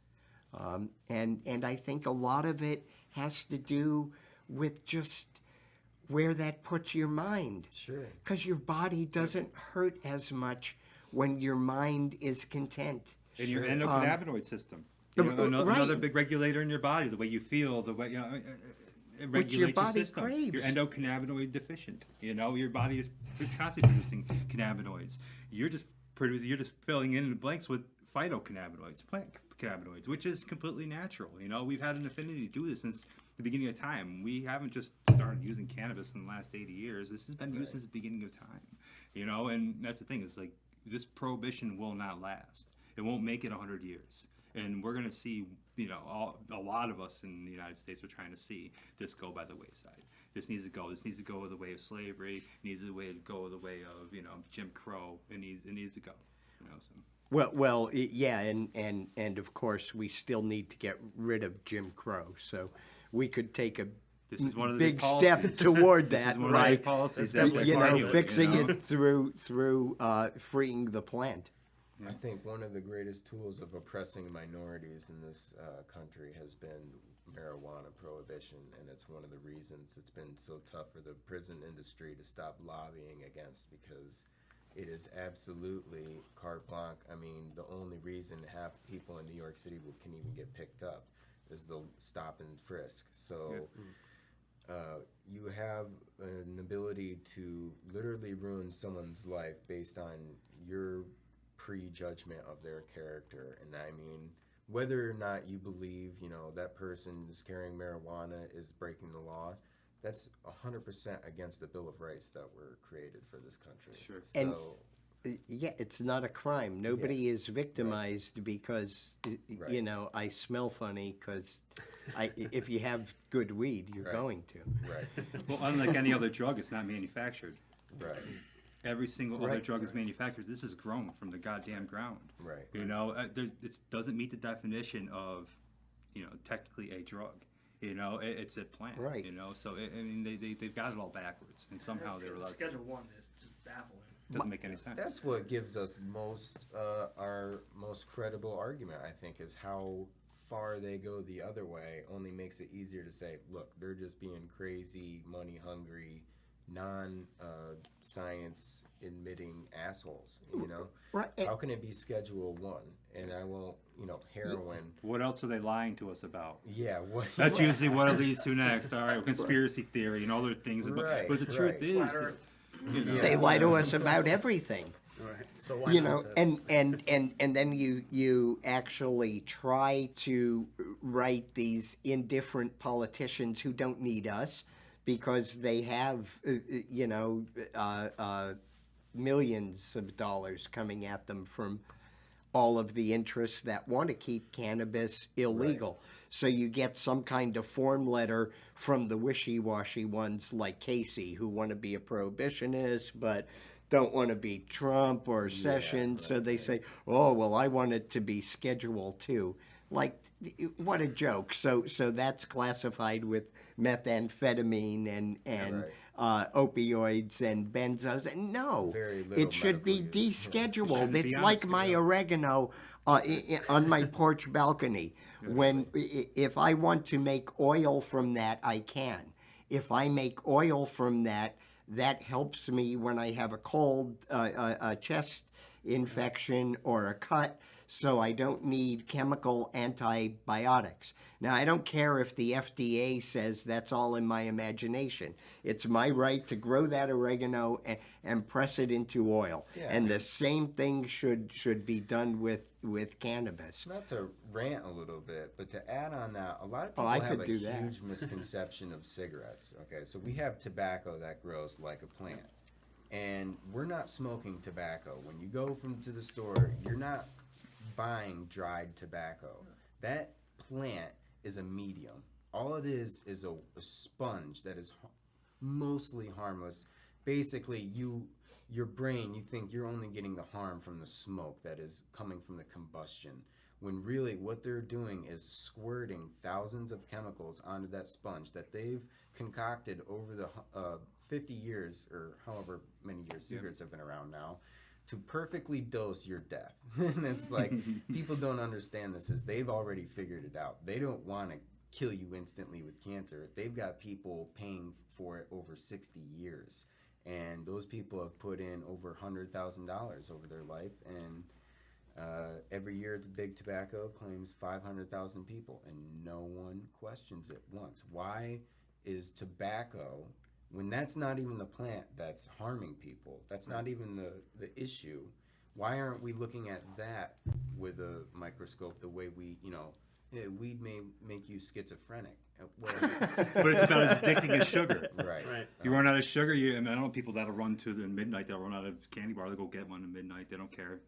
And I think a lot of it has to do with just where that puts your mind. Sure. Because your body doesn't hurt as much when your mind is content. And your endocannabinoid system. right. Another big regulator in your body, the way you feel, the way it Which regulates your body system. craves. You're endocannabinoid deficient. Your body is constantly producing cannabinoids. You're just filling in the blanks with phytocannabinoids, plant cannabinoids, which is completely natural. We've had an affinity to do this since the beginning of time. We haven't just started using cannabis in the last 80 years. This has been used since the beginning of time. And that's the thing, is like, this prohibition will not last. It won't make it 100 years. And we're going to see, a lot of us in the United States are trying to see this go by the wayside. This needs to go. This needs to go the way of slavery. It needs to go the way of Jim Crow. It needs to go. So. Well, yeah, and of course we still need to get rid of Jim Crow. So we could take a This is one of the big big step policies. toward This that, is one right? of the big policies. That's definitely part of it, fixing it through freeing the plant. I think one of the greatest tools of oppressing minorities in this country has been marijuana prohibition, and it's one of the reasons it's been so tough for the prison industry to stop lobbying against, because it is absolutely carte blanche. I mean, the only reason half people in New York City can even get picked up is they'll stop and frisk. So you have an ability to literally ruin someone's life based on your prejudgment of their character. And I mean, whether or not you believe, that person is carrying marijuana is breaking the law, that's 100% against the Bill of Rights that were created for this country. Sure. And- So, Yeah, it's not a crime. Nobody is victimized because, Right. I smell funny because if you have good weed, you're Right. going to. right, Well, unlike any other drug, it's not manufactured. right, Every single other Right. drug is manufactured. This is grown from the goddamn ground. right. It doesn't meet the definition of, technically a drug. It's a plant. Right. So they've got it all backwards, and somehow they were allowed. Schedule 1 is just baffling. Doesn't make any sense. That's what gives us our most credible argument, I think, is how far they go the other way only makes it easier to say, look, they're just being crazy, money-hungry, non-science admitting assholes, Right. How can it be Schedule 1? And I won't, heroin. What else are they lying to us about? Yeah, what? That's usually what it leads to next. All right, conspiracy theory and other things. Right, But the truth right. is, Flat Earth. They lie to us about everything. Right. So why not this? and then you actually try to write these indifferent politicians who don't need us because they have millions of dollars coming at them from all of the interests that want to keep cannabis illegal. So you get some kind of form letter from the wishy-washy ones like Casey, who want to be a prohibitionist but don't want to be Trump or Sessions. So they say, oh, well, I want it to be Schedule 2. Like, what a joke. So that's classified with methamphetamine and opioids and benzos. And no, Very little it should be medical use. descheduled. shouldn't be It's on like the my schedule. oregano on my porch balcony. If I want to make oil from that, I can. If I make oil from that, that helps me when I have a cold, a chest infection or a cut, so I don't need chemical antibiotics. Now, I don't care if the FDA says that's all in my imagination. It's my right to grow that oregano and press it into oil. Yeah. And the same thing should be done with cannabis. Not to rant a little bit, but to add on that, a lot of people I have could a do that. huge misconception of cigarettes. Okay, so we have tobacco that grows like a plant, and we're not smoking tobacco. When you go to the store, you're not buying dried tobacco. That plant is a medium. All it is a sponge that is mostly harmless. Basically, your brain, you think you're only getting the harm from the smoke that is coming from the combustion, when really what they're doing is squirting thousands of chemicals onto that sponge that they've concocted over the 50 years or however many years cigarettes have been around now to perfectly dose your death. And it's like, people don't understand this, is they've already figured it out. They don't want to kill you instantly with cancer. They've got people paying for it over 60 years. And those people have put in over $100,000 over their life. And every year, the Big Tobacco claims 500,000 people, and no one questions it once. Why is tobacco, when that's not even the plant that's harming people, that's not even the issue, why aren't we looking at that with a microscope the way we, weed may make you schizophrenic. Well, But it's about as addicting as sugar. right. Right. You run out of sugar, I know people that'll run to the midnight, they'll run out of candy bar, they'll go get one at midnight, they don't care,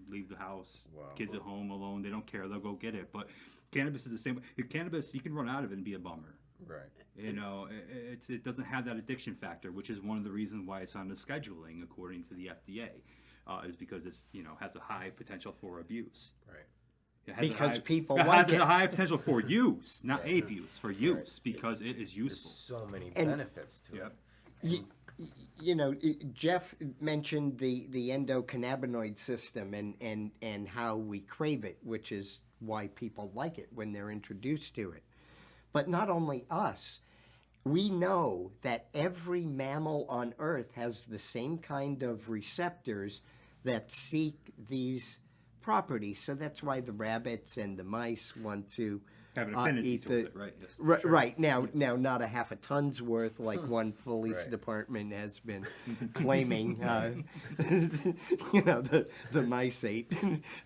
leave the house, Wow. kids at home alone, they don't care, they'll go get it. But cannabis is the same way. Cannabis, you can run out of it and be a bummer. Right. You know, it doesn't have that addiction factor, which is one of the reasons why it's on the scheduling according to the FDA, is because it's, you know, has a high potential for abuse. Right. It has Because people it like has it. a high potential for use, not Right. abuse, for use, because it is There's useful. so many And- benefits to Yep. it. You know, Jeff mentioned the endocannabinoid system and how we crave it, which is why people like it when they're introduced to it. But not only us, we know that every mammal on Earth has the same kind of receptors that seek these properties. So that's why the rabbits and the mice want to Have an affinity eat towards the it, right? Yes. Right now, not a half a ton's worth like one police Right. department has been claiming. You know, the mice ate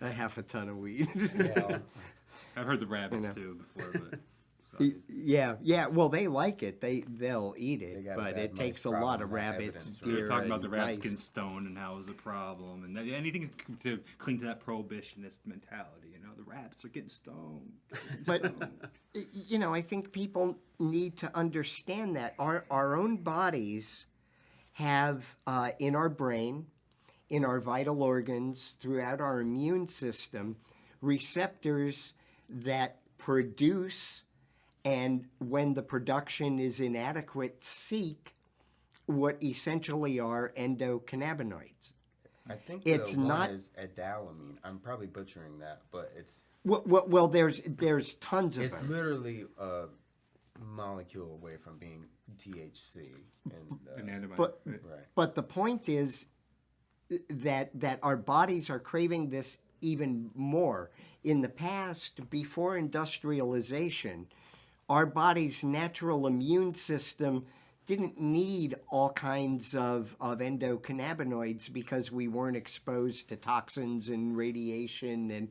a half a ton of weed. Yeah. I've heard the rabbits know. too before, but so, Yeah. Well, they like it. They'll eat They it, got a but bad it takes a mice lot of problem, that rabbits, evidence, right? deer, they're talking about the and rabbits mice. getting stoned and how it was a problem, and anything to cling to that prohibitionist mentality. You know, the rabbits are getting stoned. But you know, I think people need to understand that our own bodies have in our brain, in our vital organs, throughout our immune system, receptors that produce, and when the production is inadequate, seek what essentially are endocannabinoids. I think It's the one not- is adalamine. I'm probably butchering that, but it's Well, there's tons of it's them. literally a molecule away from being THC. And Anandamide, But- right? right. But the point is that our bodies are craving this even more. In the past, before industrialization, our body's natural immune system didn't need all kinds of endocannabinoids because we weren't exposed to toxins and radiation and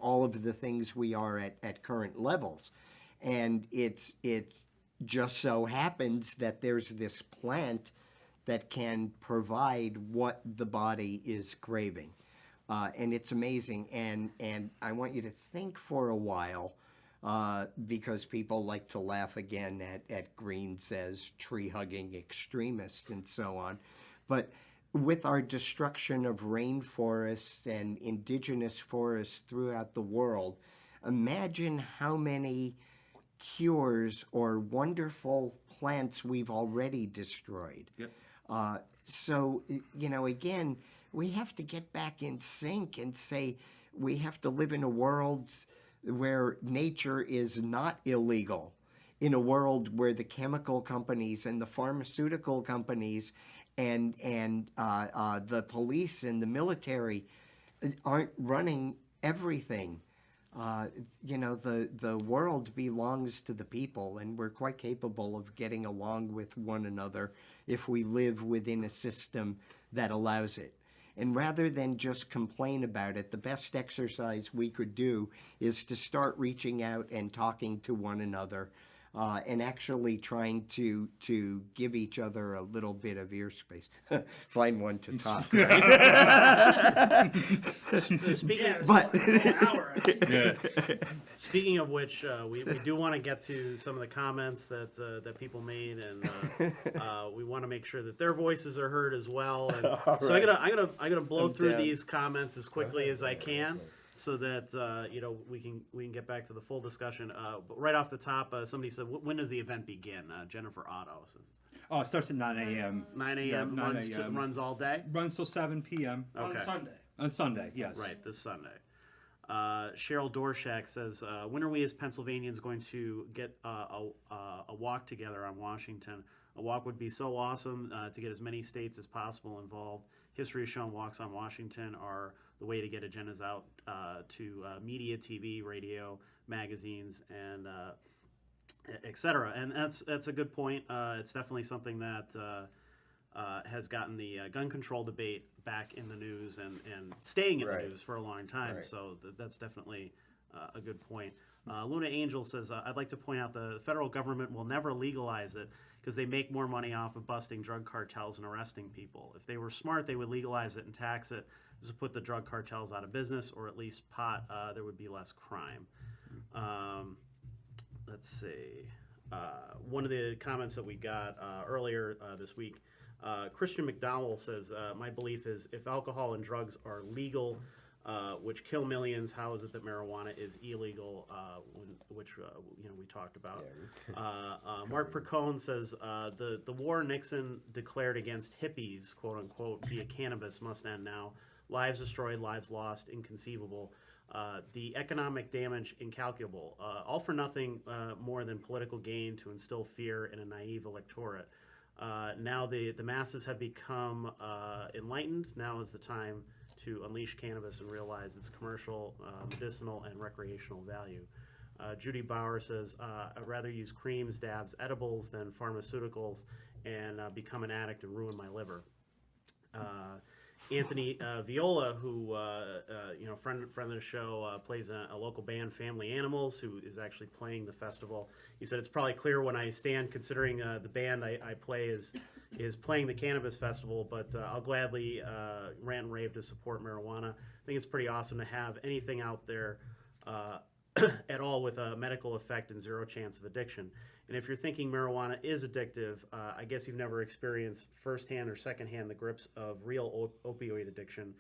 all of the things we are at current levels. And it just so happens that there's this plant that can provide what the body is craving. And it's amazing. And I want you to think for a while, because people like to laugh again at Greens as tree-hugging extremists and so on. But with our destruction of rainforests and indigenous forests throughout the world, imagine how many cures or wonderful plants we've already destroyed. Yep. So, you know, again, we have to get back in sync and say we have to live in a world where nature is not illegal, in a world where the chemical companies and the pharmaceutical companies and the police and the military aren't running everything. You know, the world belongs to the people, and we're quite capable of getting along with one another if we live within a system that allows it. And rather than just complain about it, the best exercise we could do is to start reaching out and talking to one another, and actually trying to give each other a little bit of ear space. Find one to talk. Speaking, Yeah, it's But- an hour. speaking of which, we do want to get to some of the comments that people made, and we want to make sure that their voices are heard as well. And so I'm gonna blow through down. these comments as quickly as I can, so that you know, we can get back to the full discussion. But right off the top, somebody said, "When does the event begin?" Jennifer Otto says, Oh, it starts at 9 a.m. 9 Yeah, a.m. 9 runs a.m. runs all day. Runs till 7 p.m. On Okay. Sunday. on Sunday. Yes. Right, this Sunday. Cheryl Dorshak says, when are we as Pennsylvanians going to get a walk together on Washington? A walk would be so awesome to get as many states as possible involved. History has shown walks on Washington are the way to get agendas out to media, TV, radio, magazines, and et cetera. And that's a good point. It's definitely something that has gotten the gun control debate back in the news and staying in Right. the news for a long time. Right. So that's definitely a good point. Luna Angel says, I'd like to point out the federal government will never legalize it because they make more money off of busting drug cartels and arresting people. If they were smart, they would legalize it and tax it. This would put the drug cartels out of business, or at least pot, there would be less crime. Let's see. one of the comments that we got earlier this week, Christian McDowell says, my belief is if alcohol and drugs are legal, which kill millions, how is it that marijuana is illegal, which we talked about. Mark Percone says, the war Nixon declared against hippies, quote unquote, via cannabis must end now. Lives destroyed, lives lost, inconceivable. The economic damage incalculable, all for nothing more than political gain to instill fear in a naive electorate. Now the masses have become enlightened. Now is the time to unleash cannabis and realize its commercial, medicinal, and recreational value. Judy Bauer says, I'd rather use creams, dabs, edibles than pharmaceuticals and become an addict and ruin my liver. Anthony Viola, who friend of the show, plays a local band, Family Animals, who is actually playing the festival. He said it's probably clear when I stand, considering the band I play is playing the Cannabis Festival, but I'll gladly rant and rave to support marijuana. I think it's pretty awesome to have anything out there at all with a medical effect and zero chance of addiction. And if you're thinking marijuana is addictive, I guess you've never experienced firsthand or secondhand the grips of real opioid addiction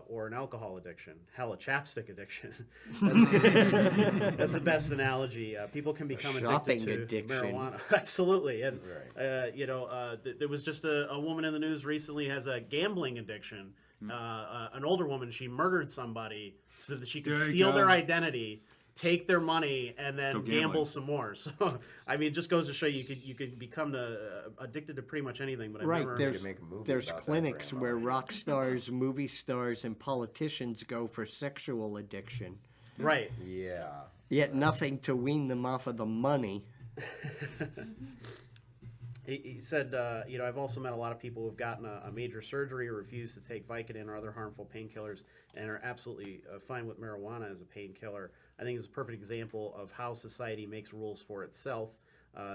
or an alcohol addiction. Hell, a chapstick addiction. That's the best analogy. People can become addicted to marijuana. Absolutely. And, there was just a woman in the news recently has a gambling addiction. An older woman, she murdered somebody so that she could steal their identity, take their money, and then gamble some more. So, I mean, it just goes to show you could become addicted to pretty much anything. But right, there's clinics where rock stars, movie stars, and politicians go for sexual addiction. Right. Yeah. Yet nothing to wean them off of the money. He said, I've also met a lot of people who've gotten a major surgery or refused to take Vicodin or other harmful painkillers and are absolutely fine with marijuana as a painkiller. I think it's a perfect example of how society makes rules for itself.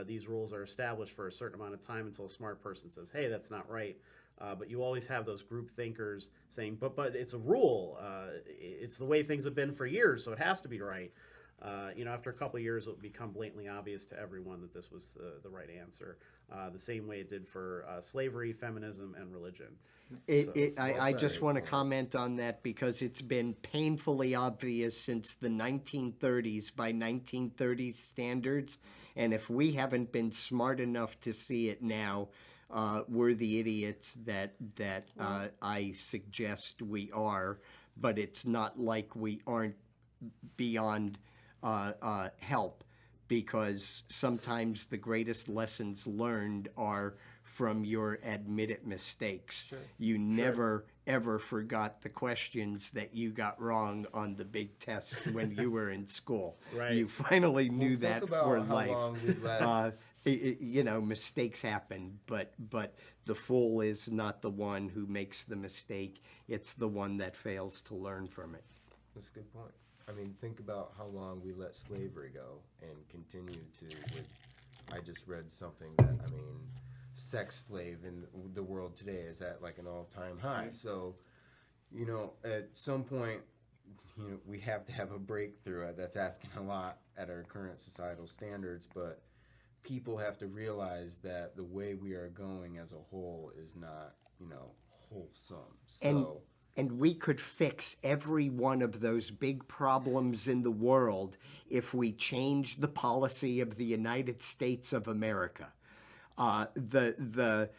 These rules are established for a certain amount of time until a smart person says, hey, that's not right. But you always have those group thinkers saying, but it's a rule. It's the way things have been for years, so it has to be right. After a couple of years, it'll become blatantly obvious to everyone that this was the right answer, the same way it did for slavery, feminism, and religion. I just want to comment on that because it's been painfully obvious since the 1930s by 1930s standards, and if we haven't been smart enough to see it now, we're the idiots that I suggest we are, but it's not like we aren't beyond help, because sometimes the greatest lessons learned are from your admitted mistakes. Sure. You never, ever forgot the questions that you got wrong on the big test when you were in school. Right. You finally knew that for life. Long we let Mistakes happen, but the fool is not the one who makes the mistake. It's the one that fails to learn from it. That's a good point. I mean, think about how long we let slavery go and continue to. I just read something that, sex slave in the world today is at like an all-time high. So, at some point, we have to have a breakthrough. That's asking a lot at our current societal standards, but people have to realize that the way we are going as a whole is not, wholesome. So. And we could fix every one of those big problems in the world if we changed the policy of the United States of America. The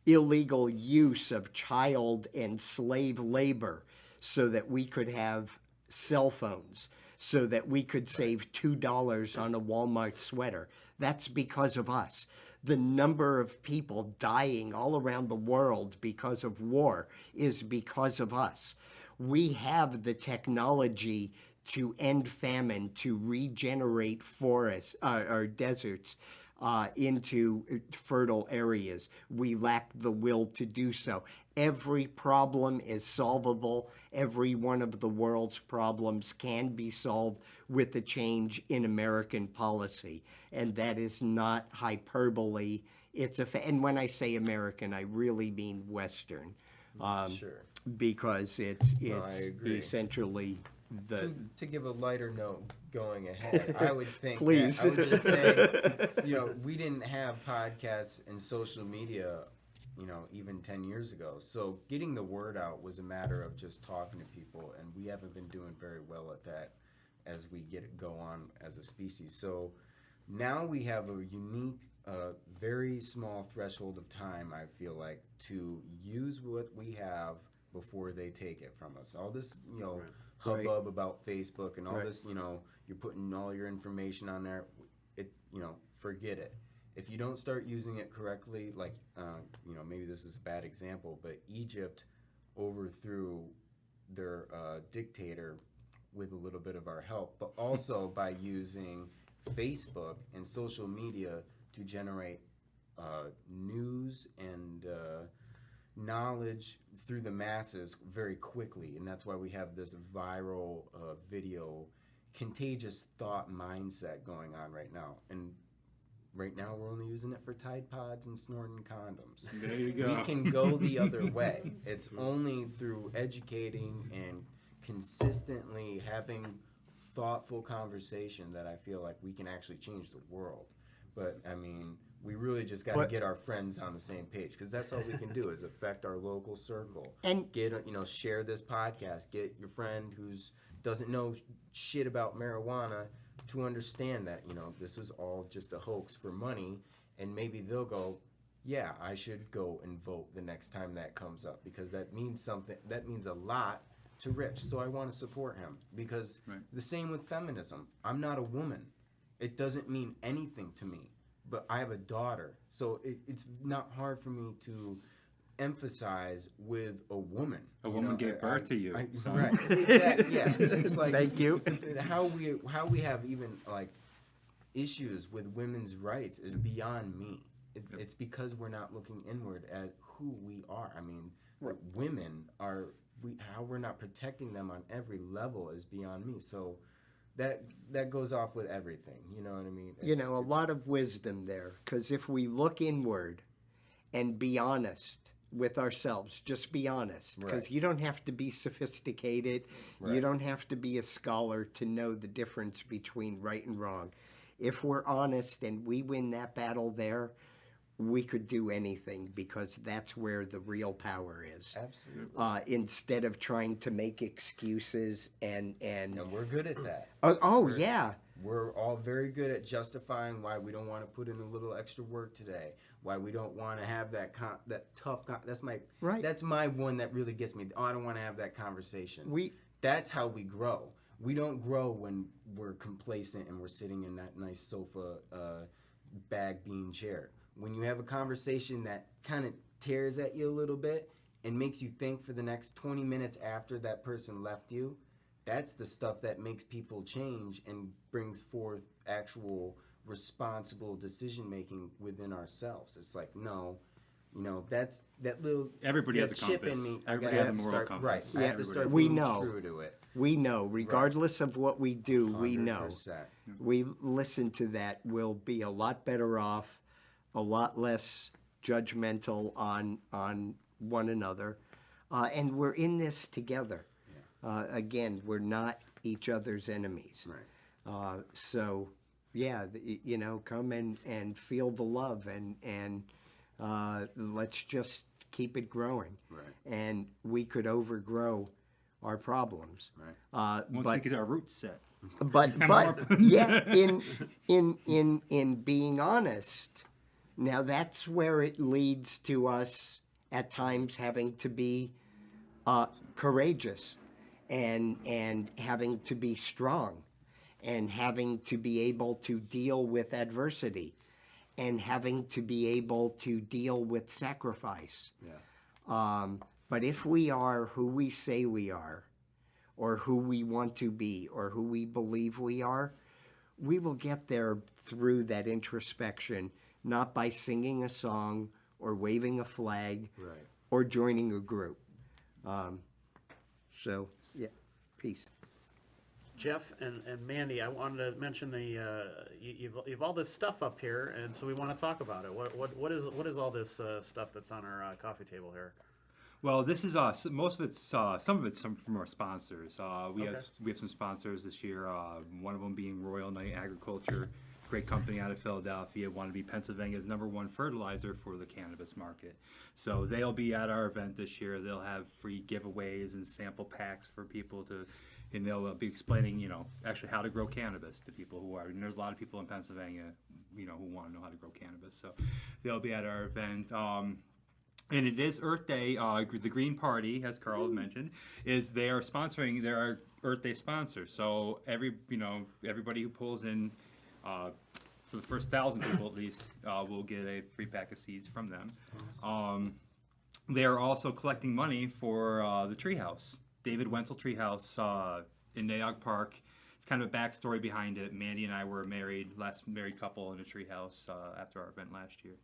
illegal use of child and slave labor so that we could have cell phones, so that we could save $2 on a Walmart sweater. That's because of us. The number of people dying all around the world because of war is because of us. We have the technology to end famine, to regenerate forests or deserts into fertile areas. We lack the will to do so. Every problem is solvable. Every one of the world's problems can be solved with a change in American policy. And that is not hyperbole. It's and when I say American, I really mean Western. Sure. Because it's I agree. essentially To give a lighter note going ahead, I would think Please. I would just say, we didn't have podcasts and social media, even 10 years ago. So getting the word out was a matter of just talking to people, and we haven't been doing very well at that as we go on as a species. So now we have a unique, very small threshold of time, I feel like, to use what we have before they take it from us. All this, hubbub about Facebook and all this, you're putting all your information on there. Forget it. If you don't start using it correctly, like, maybe this is a bad example, but Egypt overthrew their dictator with a little bit of our help, but also by using Facebook and social media to generate news and knowledge through the masses very quickly. And that's why we have this viral video, contagious thought mindset going on right now. And right now we're only using it for Tide Pods and snorting condoms. There you go. We can go the other way. It's only through educating and consistently having thoughtful conversation that I feel like we can actually change the world. But I mean, we really just got to get our friends on the same page, because that's all we can do is affect our local circle. And share this podcast. Get your friend who's doesn't know shit about marijuana to understand that this was all just a hoax for money, and maybe they'll go, yeah, I should go and vote the next time that comes up, because that means something. That means a lot to Rich, so I want to support him. Because the same with feminism. I'm not a woman. It doesn't mean anything to me, but I have a daughter, so it's not hard for me to emphasize with a woman. A woman gave birth to you. So. Right. Exactly. Yeah. It's like Thank you. How we have even like issues with women's rights is beyond me. It's because we're not looking inward at who we are. I mean, women are. How we're not protecting them on every level is beyond me. So that goes off with everything. You know what I mean? a lot of wisdom there, because if we look inward and be honest with ourselves, just be honest, because you don't have to be sophisticated. You don't have to be a scholar to know the difference between right and wrong. If we're honest and we win that battle there, we could do anything, because that's where the real power is. Absolutely. Instead of trying to make excuses and we're good at that. Yeah. We're all very good at justifying why we don't want to put in a little extra work today, why we don't want to have that tough. That's my one that really gets me. I don't want to have that conversation. That's how we grow. We don't grow when we're complacent and we're sitting in that nice sofa, bag bean chair. When you have a conversation that kind of tears at you a little bit and makes you think for the next 20 minutes after that person left you, that's the stuff that makes people change and brings forth actual responsible decision making within ourselves. It's like, no, that's that little everybody has a chip compass. in me. Everybody has a moral compass. Right. I have to start We being know. true to it. We know, regardless of what we do, we know. 100%. We listen to that. We'll be a lot better off, a lot less judgmental on one another, and we're in this together. Again, we're not each other's enemies. Right. So, yeah, come and feel the love, and let's just keep it growing. Right. And we could overgrow our problems. Right. Once we get our roots set. But yeah, in being honest, now that's where it leads to us at times having to be courageous and having to be strong and having to be able to deal with adversity and having to be able to deal with sacrifice. Yeah. But if we are who we say we are, or who we want to be, or who we believe we are, we will get there through that introspection, not by singing a song or waving a flag or joining a group. So, yeah, peace. Jeff and Mandy, I wanted to mention you've all this stuff up here, and so we want to talk about it. What is all this stuff that's on our coffee table here? Well, this is most of it's some of it's from our sponsors. We Okay. have some sponsors this year. One of them being Royal Knight Agriculture, great company out of Philadelphia, want to be Pennsylvania's #1 fertilizer for the cannabis market. So they'll be at our event this year. They'll have free giveaways and sample packs for people to, and they'll be explaining, actually how to grow cannabis to people who are. And there's a lot of people in Pennsylvania, who want to know how to grow cannabis. So they'll be at our event. And it is Earth Day. The Green Party, as Carl mentioned, they are sponsoring. They are Earth Day sponsors. So everybody who pulls in for the first 1,000 people at least will get a free pack of seeds from them. They are also collecting money for the treehouse, David Wenzel Treehouse in Nay Aug Park. It's kind of a backstory behind it. Mandy and I were last married couple in a treehouse after our event last year,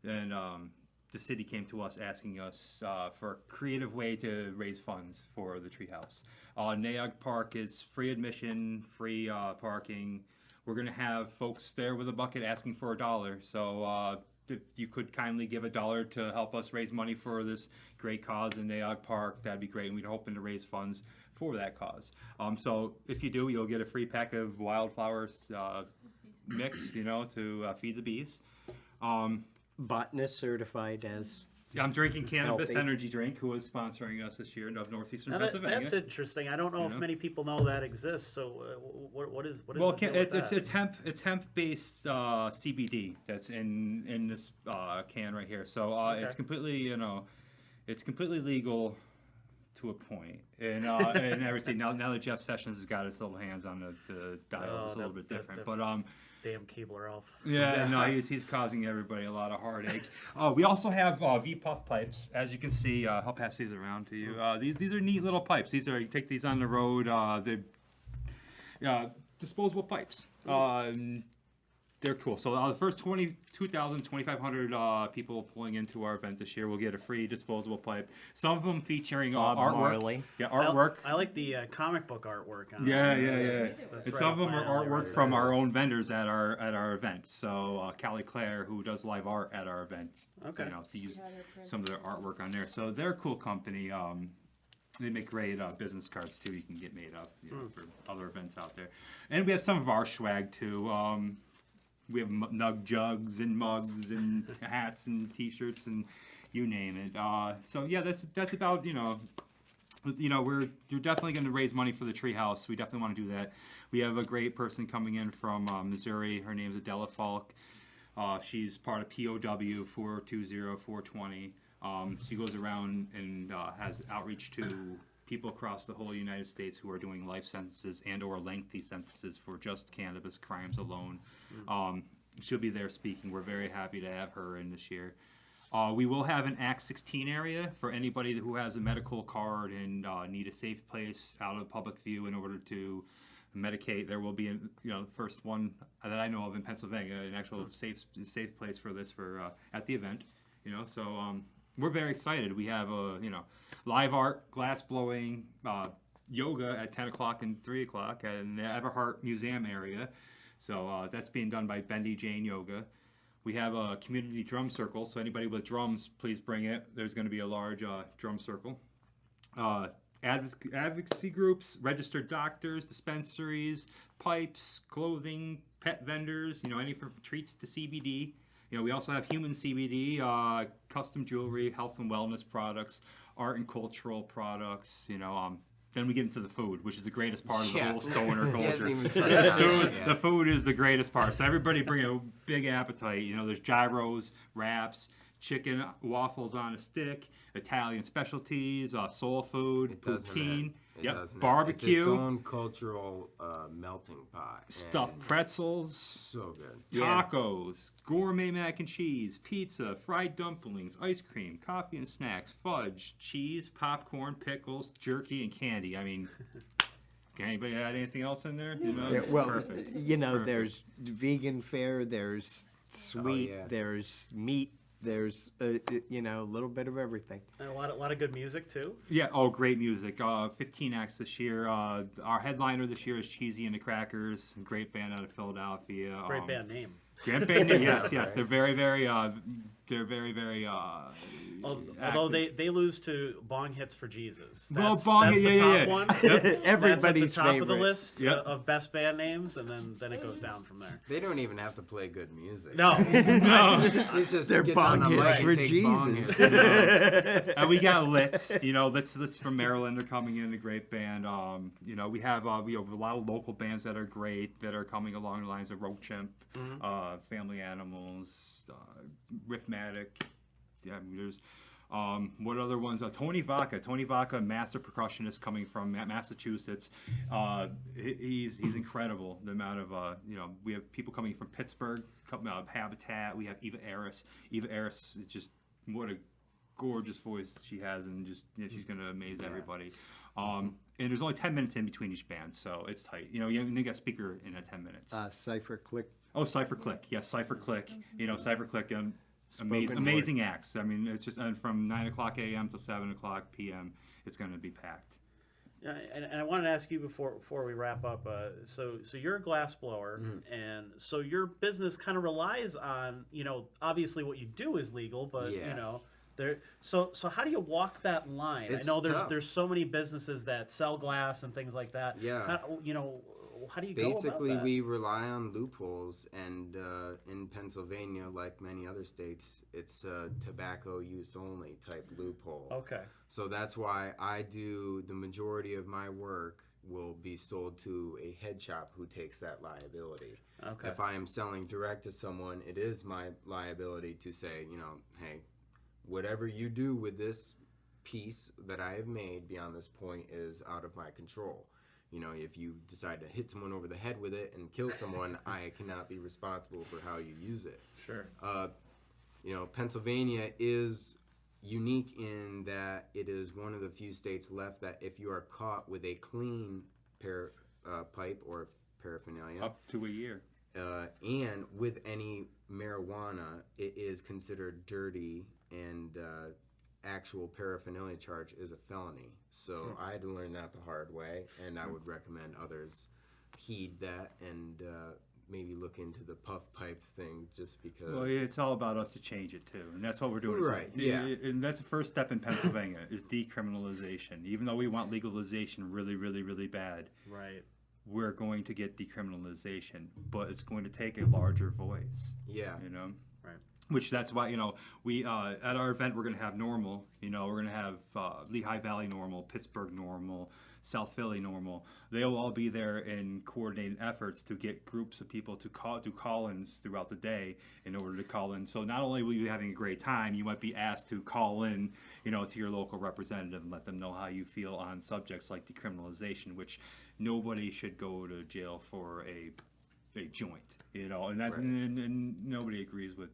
and the city came to us asking us for a creative way to raise funds for the treehouse. Nay Aug Park is free admission, free parking. We're going to have folks there with a bucket asking for $1. So if you could kindly give $1 to help us raise money for this great cause in Nay Aug Park, that'd be great. And we're hoping to raise funds for that cause. So if you do, you'll get a free pack of wildflowers mix, to feed the bees. Botanist certified as. I'm drinking Cannabis Healthy. Energy Drink, who is sponsoring us this year of Northeastern Now Pennsylvania. that's interesting. I don't know if many people know that exists. So what is Well, the deal with that? it's hemp based CBD that's in this can right here. So it's completely it's completely legal to a point, and everything. Now that Jeff Sessions has got his little hands on the dials, it's a little bit different. But damn Keebler elf. yeah, no, he's causing everybody a lot of heartache. We also have V-Puff pipes, as you can see. I'll pass these around to you. These are neat little pipes. You take these on the road. They're disposable pipes. They're cool. So the first 2,500 people pulling into our event this year will get a free disposable pipe. Some of them featuring Bob artwork. Marley. Yeah, artwork. I like the comic book artwork on Yeah, it. yeah. That's And right some up of them my are alley artwork right from there. our own vendors at our event. So Callie Claire, who does live art at our event, Okay. to use some of their artwork on there. So they're a cool company. They make great business cards too. You can get made up for other events out there. And we have some of our swag too. We have nug jugs and mugs and hats and T-shirts and you name it. So yeah, that's about you're definitely going to raise money for the treehouse. We definitely want to do that. We have a great person coming in from Missouri. Her name's Adela Falk. She's part of POW 420-420. She goes around and has outreach to people across the whole United States who are doing life sentences and or lengthy sentences for just cannabis crimes alone. She'll be there speaking. We're very happy to have her in this year. We will have an Act 16 area for anybody who has a medical card and need a safe place out of public view in order to medicate. There will be the first one that I know of in Pennsylvania, an actual safe place for this at the event. So we're very excited. We have live art, glass blowing, yoga at 10 o'clock and 3 o'clock in the Everhart Museum area. So that's being done by Bendy Jane Yoga. We have a community drum circle, so anybody with drums, please bring it. There's going to be a large drum circle. Advocacy groups, registered doctors, dispensaries, pipes, clothing, pet vendors, any for treats to CBD. We also have human CBD, custom jewelry, health and wellness products, art and cultural products, Then we get into the food, which is the greatest part of the whole stoner He hasn't culture. even touched on it yet. The food is the greatest part. So everybody bring a big appetite. There's gyros, wraps, chicken waffles on a stick, Italian specialties, soul food, poutine, barbecue, It's its own cultural melting pot. stuffed and pretzels, so good. tacos, gourmet mac and cheese, pizza, fried dumplings, ice cream, coffee and snacks, fudge, cheese, popcorn, pickles, jerky, and candy. I mean, can anybody add anything else in there? It's perfect. Perfect. There's vegan fare, there's sweet, yeah. there's meat, there's a little bit of everything. And a lot of good music too. Yeah, great music. 15 acts this year. Our headliner this year is Cheesy and the Crackers, a great band out of Philadelphia. Great band name. Great band name, yes. They're very, very they're very, very. Although they lose to Bong Hits for Jesus. Well, That's, Bong that's Hit- the yeah, top yeah. one. Everybody's That's at the top of the favorite. list Yep. of best band names, and then it goes down from there. They don't even have to play good music. No, He just They're gets on the bong mic hits and for takes bong Jesus. hits. And we got Litz, Litz from Maryland are coming in, a great band. We have a lot of local bands that are great, that are coming along the lines of Rogue Chimp, Family Animals, Riffmatic. Yeah, there's what other ones? Tony Vaca, master percussionist coming from Massachusetts. He's incredible. The amount of we have people coming from Pittsburgh, Habitat. We have Eva Aris. Eva Aris is just what a gorgeous voice she has, and just she's gonna amaze everybody. And there's only 10 minutes in between each band, so it's tight. You got a speaker in 10 minutes. Cypher Click. Oh, Cypher Click. Yes, Cypher Click. Cypher Click. Spoken Amazing acts. I mean, it's just from 9:00 a.m. to 7:00 p.m. It's going to be packed. Yeah, and I wanted to ask you before we wrap up. So you're a glass blower, and so your business kind of relies on obviously what you do is legal, but there. So how do you walk that line? It's I know tough. there's so many businesses that sell glass and things like that. Yeah. How do you go about Basically, that? we rely on loopholes, and in Pennsylvania, like many other states, it's a tobacco use only type loophole. Okay. So that's why I do the majority of my work will be sold to a head shop who takes that liability. Okay. If I am selling direct to someone, it is my liability to say, hey, whatever you do with this piece that I have made beyond this point is out of my control. If you decide to hit someone over the head with it and kill someone, I cannot be responsible for how you use it. Sure. Pennsylvania is unique in that it is one of the few states left that if you are caught with a clean pipe or paraphernalia, Up to a year. and with any marijuana, it is considered dirty, and actual paraphernalia charge is a felony. So I had to learn that the hard way, and I would recommend others heed that and maybe look into the puff pipe thing, just because. Well, it's all about us to change it too, and that's what we're doing. Right, yeah. And that's the first step in Pennsylvania is decriminalization. Even though we want legalization really, really, really bad, Right. we're going to get decriminalization, but it's going to take a larger voice. Yeah. Right. Which that's why we at our event we're going to have NORML. We're going to have Lehigh Valley NORML, Pittsburgh NORML, South Philly NORML. They'll all be there in coordinated efforts to get groups of people to do call-ins throughout the day in order to call in. So not only will you be having a great time, you might be asked to call in, to your local representative and let them know how you feel on subjects like decriminalization, which nobody should go to jail for a joint, and that Right. and nobody agrees with,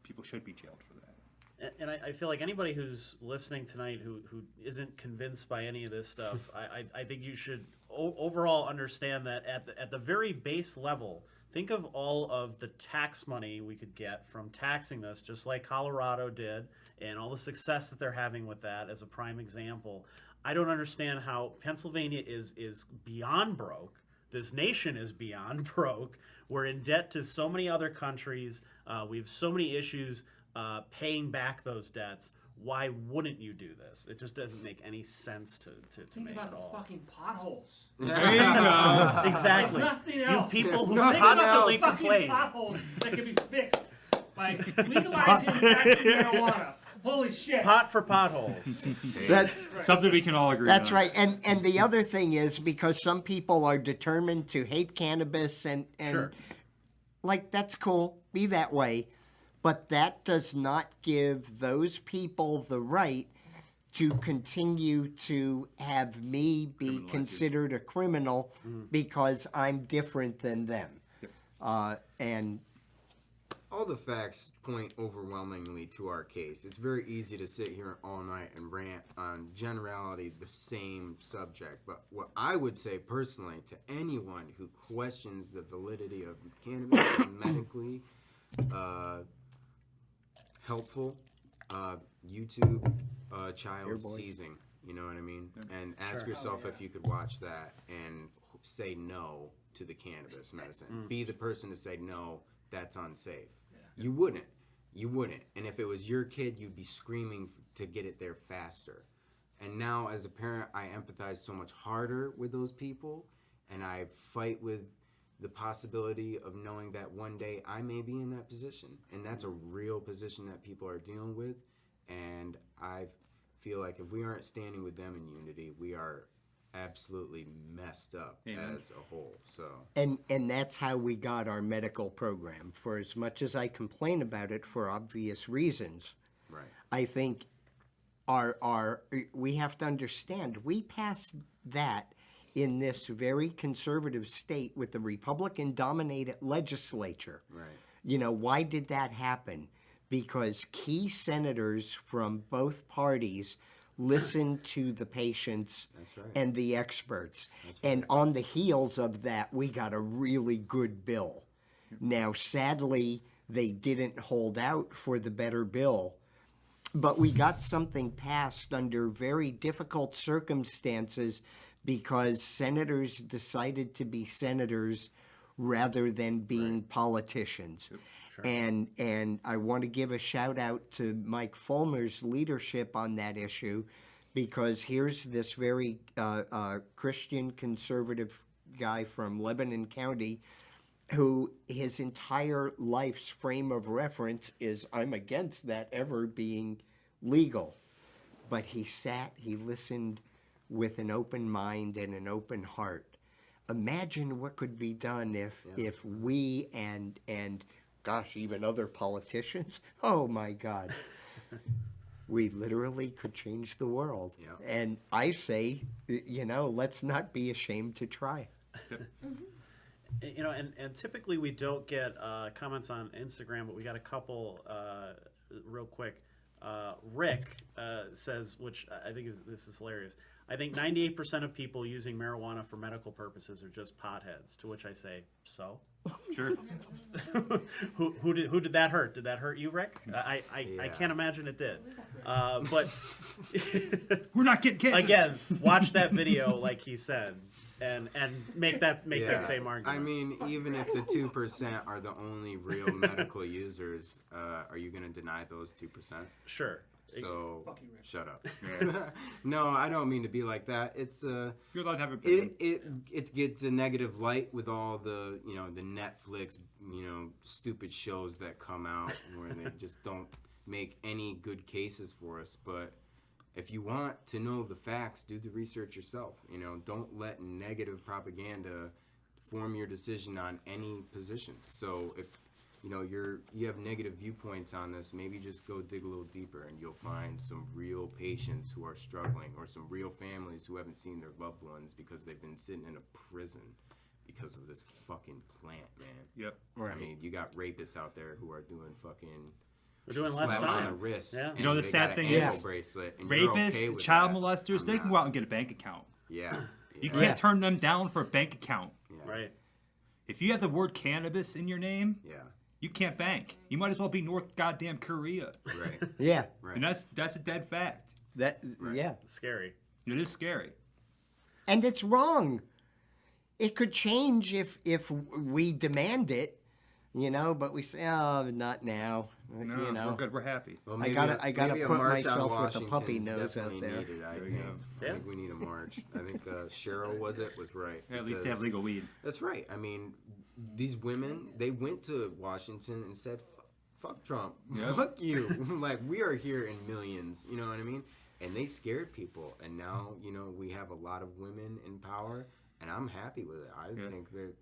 people should be jailed for that. And I feel like anybody who's listening tonight who isn't convinced by any of this stuff, I think you should overall understand that at the very base level, think of all of the tax money we could get from taxing this, just like Colorado did, and all the success that they're having with that as a prime example. I don't understand how Pennsylvania is beyond broke. This nation is beyond broke. We're in debt to so many other countries. We have so many issues paying back those debts. Why wouldn't you do this? It just doesn't make any sense to Think me about at the all. fucking potholes. There you go. Exactly. Nothing You else. people who Think about constantly the fucking complain. potholes that can be fixed by legalizing and taxing marijuana. Holy shit. Pot for potholes. That, Something we can all agree that's on. right. And the other thing is, because some people are determined to hate cannabis and Sure. that's cool, be that way. But that does not give those people the right to continue to have me be considered a criminal because I'm different than them. And All the facts point overwhelmingly to our case. It's very easy to sit here all night and rant on generality the same subject. But what I would say personally to anyone who questions the validity of cannabis as medically helpful, YouTube child seizing. You know what I mean? And ask yourself if you could watch that and say no to the cannabis medicine. Be the person to say no, that's unsafe. You wouldn't. You wouldn't. And if it was your kid, you'd be screaming to get it there faster. And now, as a parent, I empathize so much harder with those people, and I fight with the possibility of knowing that one day I may be in that position. And that's a real position that people are dealing with. And I feel like if we aren't standing with them in unity, we are absolutely messed up as a whole. So And that's how we got our medical program. For as much as I complain about it for obvious reasons, right. I think we have to understand, we passed that in this very conservative state with the Republican-dominated legislature. Right. You know, why did that happen? Because key senators from both parties listened to the patients That's right. and the experts. That's right. And on the heels of that, we got a really good bill. Now, sadly, they didn't hold out for the better bill, but we got something passed under very difficult circumstances because senators decided to be senators rather than being politicians. Sure. And I want to give a shout out to Mike Fulmer's leadership on that issue, because here's this very Christian conservative guy from Lebanon County who his entire life's frame of reference is, I'm against that ever being legal. But he listened with an open mind and an open heart. Imagine what could be done if we and gosh, even other politicians, oh my God, we literally could change the world. Yeah. And I say, you know, let's not be ashamed to try. You know, and typically we don't get comments on Instagram, but we got a couple real quick. Rick says, which I think this is hilarious. I think 98% of people using marijuana for medical purposes are just potheads. To which I say, so? Sure. Who did that hurt? Did that hurt you, Rick? I can't imagine it did. But We're not getting kids. again, watch that video, like he said, and make that same argument. I mean, even if the 2% are the only real medical users, are you going to deny those 2%? Sure. So Fuck you, Rick. shut up. No, I don't mean to be like that. It's You're allowed to have an opinion. it gets a negative light with all the the Netflix stupid shows that come out where they just don't make any good cases for us. But if you want to know the facts, do the research yourself. Don't let negative propaganda form your decision on any position. So if you have negative viewpoints on this, maybe just go dig a little deeper and you'll find some real patients who are struggling, or some real families who haven't seen their loved ones because they've been sitting in a prison because of this fucking plant, man. Yep. Right. I mean, you got rapists out there who are doing fucking We're doing less slap on the time. wrist. Yeah. and You know, the they sad got thing an ankle is, bracelet, and you're Rapists, okay with child that. molesters, I'm they can not. go out and get a bank account. Yeah. You yeah. can't turn them down for a bank account. Yeah. Right. If you have the word cannabis in your name, Yeah. you can't bank. You might as well be North goddamn Korea. Right. Yeah, Right. And that's a dead fact. Right. yeah. Scary. It is scary. And it's wrong. It could change if we demand it, but we say, oh, not now. No, we're good. We're happy. Well, I gotta maybe a put march on myself with a Washington's puppy nose out definitely there. needed, I There we think. go. I Yeah. think we need a march. I think Cheryl was right. Yeah, at least they have because- legal weed. That's right. I mean, these women, they went to Washington and said, fuck Trump. Yeah. Fuck you. Like, we are here in millions. You know what I mean? And they scared people. And now, we have a lot of women in power. And I'm happy with it. I think that,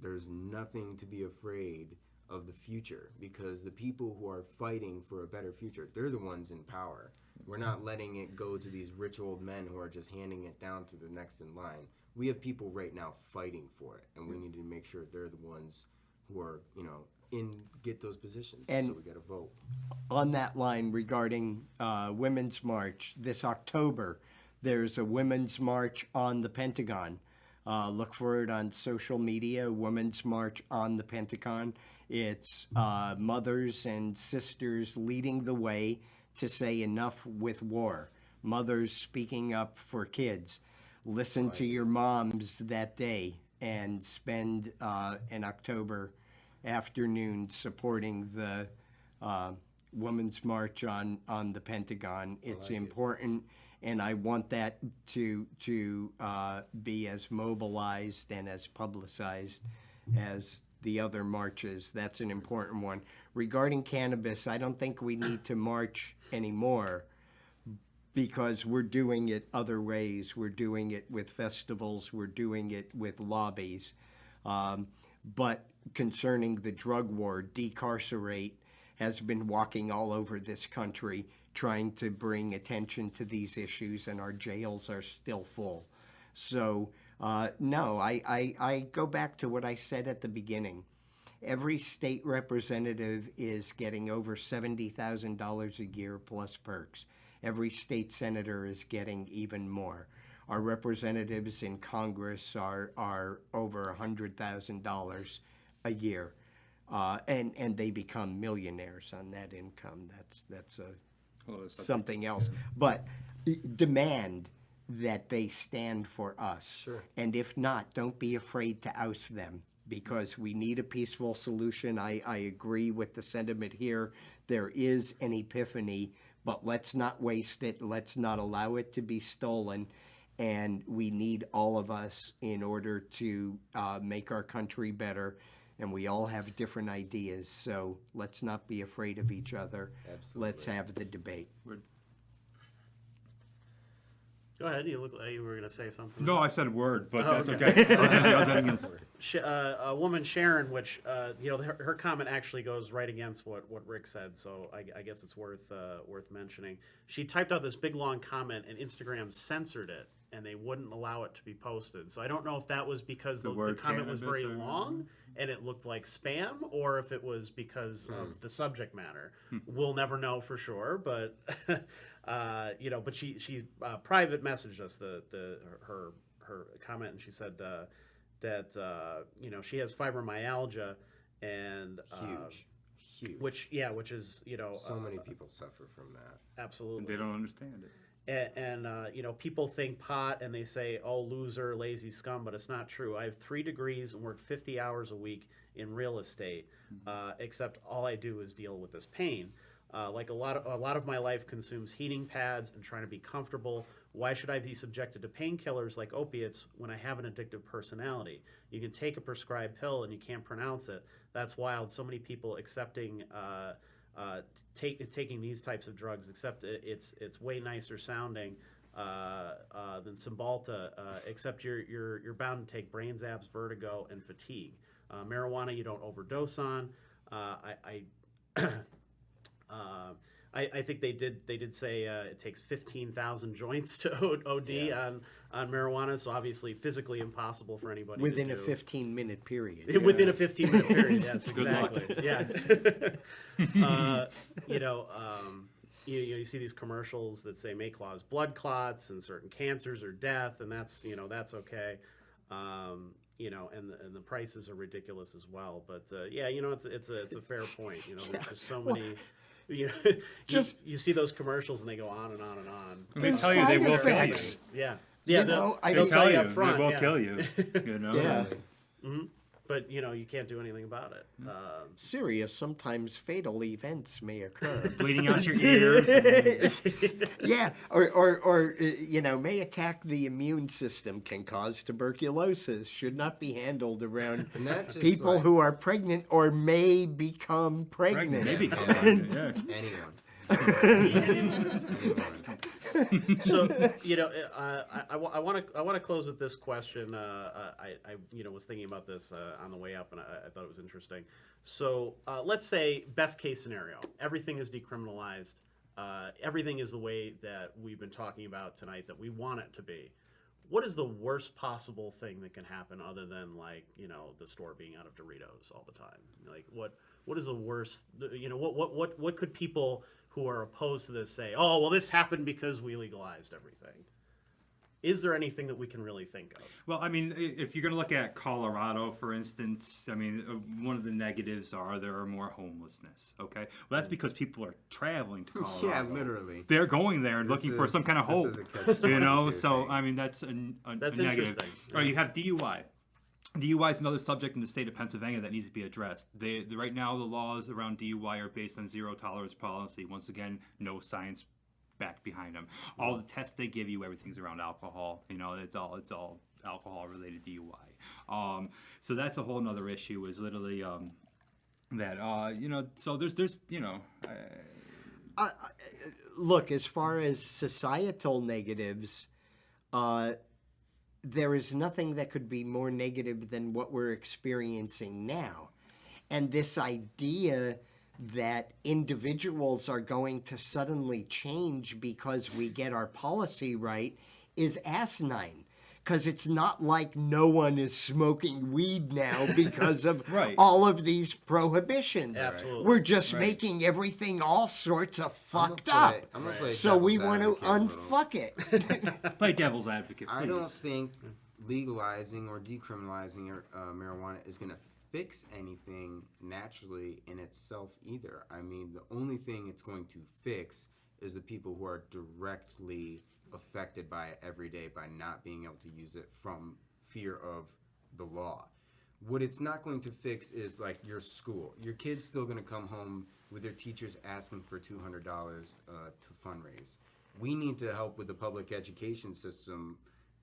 there's nothing to be afraid of the future, because the people who are fighting for a better future, they're the ones in power. We're not letting it go to these rich old men who are just handing it down to the next in line. We have people right now fighting for it, and we need to make sure they're the ones who are, get those positions. And- so we got to vote. On that line regarding Women's March, this October, there's a Women's March on the Pentagon. Look for it on social media, Women's March on the Pentagon. It's mothers and sisters leading the way to say enough with war. Mothers speaking up for kids. Listen to your moms that day and spend an October afternoon supporting the Women's March on the Pentagon. It's like it. important, and I want that to be as mobilized and as publicized as the other marches. That's an important one. Regarding cannabis, I don't think we need to march anymore because we're doing it other ways. We're doing it with festivals. We're doing it with lobbies. But concerning the drug war, Decarcerate has been walking all over this country trying to bring attention to these issues, and our jails are still full. So, no, I go back to what I said at the beginning. Every state representative is getting over $70,000 a year plus perks. Every state senator is getting even more. Our representatives in Congress are over $100,000 a year, and they become millionaires on that income. That's something else. But demand that they stand for us. Sure. And if not, don't be afraid to oust them, because we need a peaceful solution. I agree with the sentiment here. There is an epiphany, but let's not waste it. Let's not allow it to be stolen. And we need all of us in order to make our country better. And we all have different ideas, so let's not be afraid of each other. Absolutely. Let's have the debate. Go ahead. You look like you were going to say something. No, I said a word, but Oh, that's okay. okay. I was ending in- A woman, Sharon, which her comment actually goes right against what Rick said, so I guess it's worth mentioning. She typed out this big long comment, and Instagram censored it, and they wouldn't allow it to be posted. So I don't know if that was because the word comment was very cannabis or- long and it looked like spam, or if it was because of the subject matter. We'll never know for sure, but but she private messaged us her comment, and she said that she has fibromyalgia, and Huge. which is So many people suffer from that. absolutely. They don't understand it. And people think pot and they say, oh, loser, lazy scum, but it's not true. I have 3 degrees and work 50 hours a week in real estate, except all I do is deal with this pain. Like a lot of my life consumes heating pads and trying to be comfortable. Why should I be subjected to painkillers like opiates when I have an addictive personality? You can take a prescribed pill and you can't pronounce it. That's wild. So many people accepting taking these types of drugs, except it's way nicer sounding than Cymbalta, except you're bound to take brain zaps, vertigo, and fatigue. Marijuana you don't overdose on. I think they did say it takes 15,000 joints to OD on marijuana, so obviously physically impously for anybody Within to a do. 15-minute period. Within a 15-minute period, yes, Good luck. exactly. Yeah. You see these commercials that say may cause blood clots and certain cancers or death, and that's okay. And the prices are ridiculous as well. But it's a fair point. There's just so many. You see those commercials and they go on and on and on. They The tell you they side will kill you. effects. Yeah. You know, they'll tell you up They front. will yeah. kill you. You know? Yeah. But you can't do anything about it. Serious, sometimes fatal events may occur. Bleeding out your ears. Yeah, or may attack the immune system, can cause tuberculosis, should not be handled around And that just people like, who are pregnant or may become pregnant. Maybe Yeah. come back. Yeah. anyone. So I want to close with this question. I was thinking about this on the way up, and I thought it was interesting. So let's say best case scenario, everything is decriminalized. Everything is the way that we've been talking about tonight, that we want it to be. What is the worst possible thing that can happen other than the store being out of Doritos all the time? Like what is the worst? What could people who are opposed to this say? Oh, well, this happened because we legalized everything. Is there anything that we can really think of? Well, I mean, if you're going to look at Colorado, for instance, I mean, one of the negatives are there are more homelessness, okay? Well, that's because people are traveling to Colorado. Yeah, literally. They're going there and looking for some kind of hope, This is a catch-22 you know? So, thing. I mean, that's a That's negative. interesting. Or you have DUI. DUI is another subject in the state of Pennsylvania that needs to be addressed. Right now, the laws around DUI are based on zero tolerance policy. Once again, no science back behind them. All the tests they give you, everything's around alcohol. You know, it's all alcohol related DUI. So that's a whole nother issue. Is literally that you know. So there's you know. Look, as far as societal negatives, there is nothing that could be more negative than what we're experiencing now. And this idea that individuals are going to suddenly change because we get our policy right is asinine. Because it's not like no one is smoking weed now because of Right. all of these prohibitions. Absolutely. We're just making everything all sorts of fucked up. I'm gonna play So we devil's want to advocate a little. unfuck it. Play devil's advocate, please. I don't think legalizing or decriminalizing marijuana is going to fix anything naturally in itself either. I mean, the only thing it's going to fix is the people who are directly affected by it every day by not being able to use it from fear of the law. What it's not going to fix is like your school. Your kid's still going to come home with their teachers asking for $200 to fundraise. We need to help with the public education system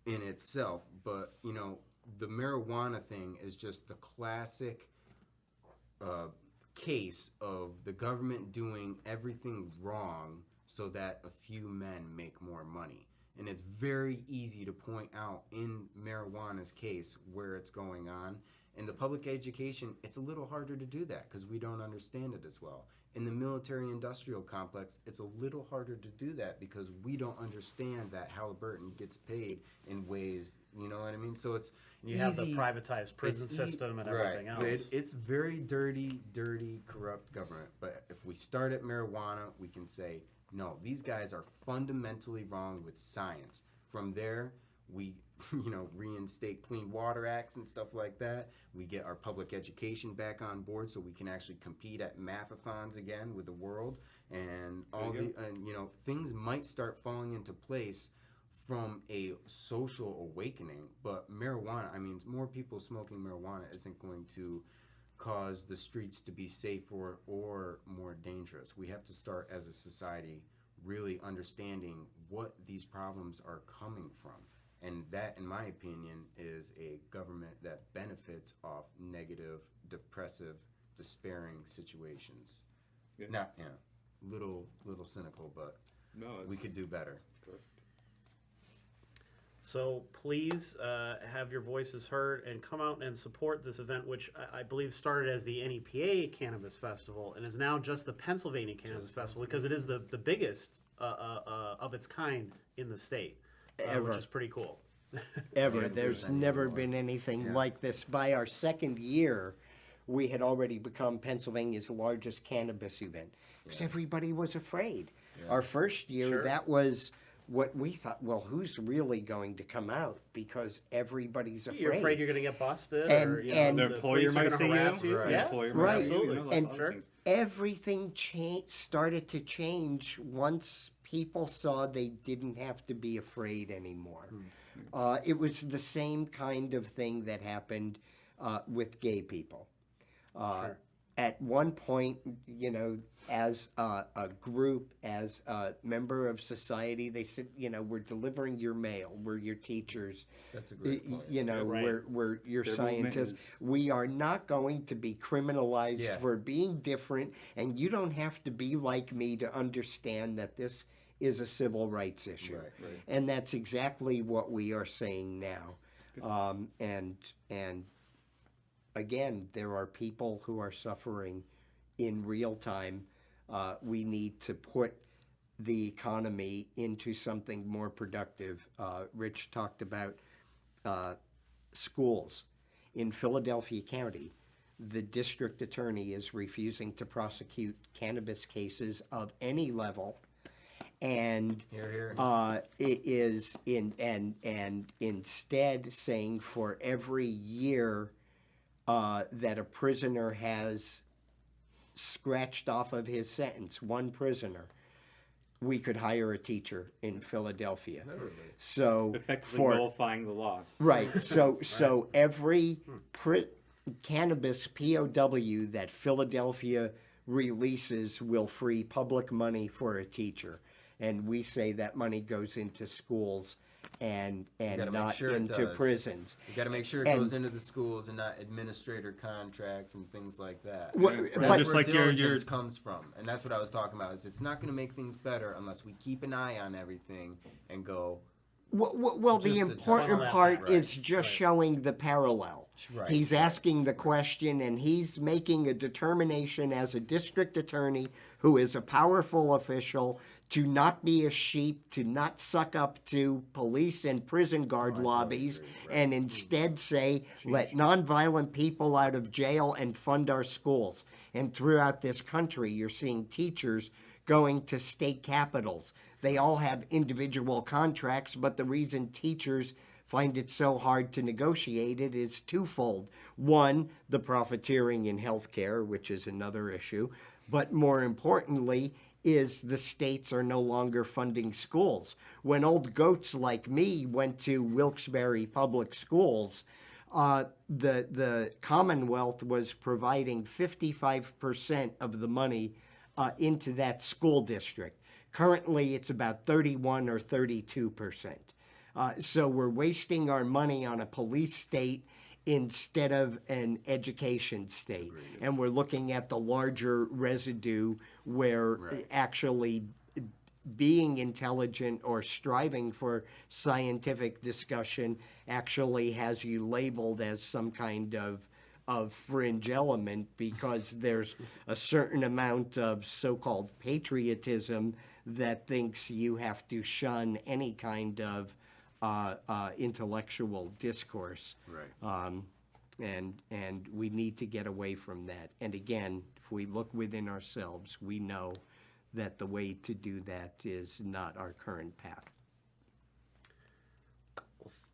in itself, but you know, the marijuana thing is just the classic case of the government doing everything wrong so that a few men make more money. And it's very easy to point out in marijuana's case where it's going on. In the public education, it's a little harder to do that because we don't understand it as well. In the military-industrial complex, it's a little harder to do that because we don't understand that Halliburton gets paid in ways, you know what I mean? So it's You have the easy- privatized prison it's system and everything right. else. It's very dirty, corrupt government. But if we start at marijuana, we can say, no, these guys are fundamentally wrong with science. From there, we reinstate Clean Water Acts and stuff like that. We get our public education back on board so we can actually compete at mathathons again with the world. And things might start falling into place from a social awakening. But marijuana, I mean, more people smoking marijuana isn't going to cause the streets to be safer or more dangerous. We have to start as a society really understanding what these problems are coming from. And that, in my opinion, is a government that benefits off negative, depressive, despairing situations. Yeah. Not, little cynical, but we could do better. So please have your voices heard and come out and support this event, which I believe started as the NEPA Cannabis Festival and is now just the Pennsylvania Cannabis Festival because it is the biggest of its kind in the state, Ever. which is pretty cool. Ever. Yeah, There's there's any never more. been anything Yeah. like this. By our second year, we had already become Pennsylvania's largest cannabis event because everybody was afraid. Our first year, Sure. that was what we thought, well, who's really going to come out? Because everybody's afraid. You're afraid you're going to get busted, And- or and- the Their employer police are might gonna see you. harass you. Right. Yeah, Employer Right. might see you, you know, And- lots of things. Everything started to change once people saw they didn't have to be afraid anymore. It was the same kind of thing that happened with gay people. At one point, as a group, as a member of society, they said, we're delivering your mail, we're your teachers, That's a great point. Right. we're your Their movement scientists. is- We are not going to be criminalized Yeah. for being different, and you don't have to be like me to understand that this is a civil rights issue. Right. And that's exactly what we are saying now. And again, there are people who are suffering in real time. We need to put the economy into something more productive. Rich talked about schools. In Philadelphia County, the district attorney is refusing to prosecute cannabis cases of any level. And Here. it is instead saying for every year that a prisoner has scratched off of his sentence, one prisoner, we could hire a teacher in Philadelphia. So Effectively for nullifying the law. right, so every cannabis POW that Philadelphia releases will free public money for a teacher, and we say that money goes into schools and gotta make not sure it into does. prisons. You got to make sure it And- goes into the schools and not administrator contracts and things like that. Well, That's but- where Just like your- diligence comes from, and that's what I was talking about. Is it's not going to make things better unless we keep an eye on everything and go. Well, the Just important funnel that part back, is just showing the parallel. Right. He's asking the question and he's making a determination as a district attorney who is a powerful official to not be a sheep, to not suck up to police and prison guard lobbies, and instead say, let nonviolent people out of jail and fund our schools. And throughout this country, you're seeing teachers going to state capitals. They all have individual contracts, but the reason teachers find it so hard to negotiate it is twofold. One, the profiteering in healthcare, which is another issue, but more importantly is the states are no longer funding schools. When old goats like me went to Wilkes-Barre public schools, the Commonwealth was providing 55% of the money into that school district. Currently, it's about 31 or 32%. So we're wasting our money on a police state instead of an education state. And we're looking at the larger residue where actually being intelligent or striving for scientific discussion actually has you labeled as some kind of fringe element because there's a certain amount of so-called patriotism that thinks you have to shun any kind of intellectual discourse. Right. And we need to get away from that. And again, if we look within ourselves, we know that the way to do that is not our current path.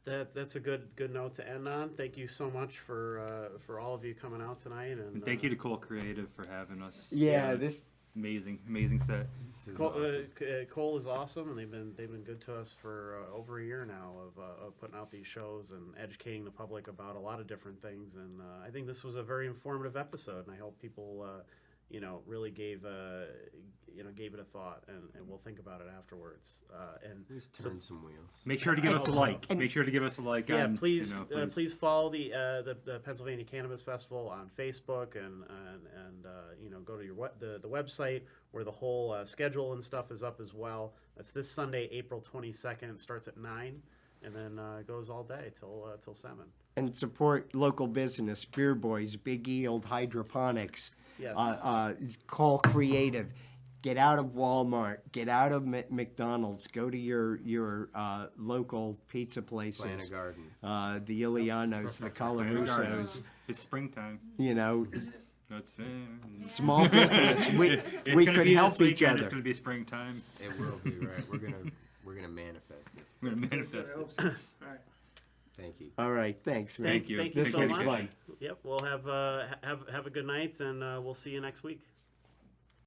That's a good note to end on. Thank you so much for all of you coming out tonight, and Thank you to Cole Creative for having us. This Amazing set. This is Cole, awesome. Cole is awesome, and they've been good to us for over a year now of putting out these shows and educating the public about a lot of different things. And I think this was a very informative episode, and I hope people really gave it a thought, and we'll think about it afterwards. And Just turn some wheels. Make sure to give us a like. Make sure to give us a like. yeah, on, please, please. please follow the Pennsylvania Cannabis Festival on Facebook, and go to the website where the whole schedule and stuff is up as well. That's this Sunday, April 22nd. It starts at 9, and then goes all day till 7. and support local business, Beer Boys, Big Yield Hydroponics. Yes. Call Creative. Get out of Walmart. Get out of McDonald's. Go to your local pizza places. Plant a garden. The Ilianos, the Colarusos. It's springtime. That's Small business. We could help each It's other. going to be springtime. It will be right. We're gonna manifest it. We're going to manifest I hope it. so. All right. Thank you. All right. Thanks, man. Thank you. Thank you This so was much. fun. Yep, we'll have a good night, and we'll see you next week.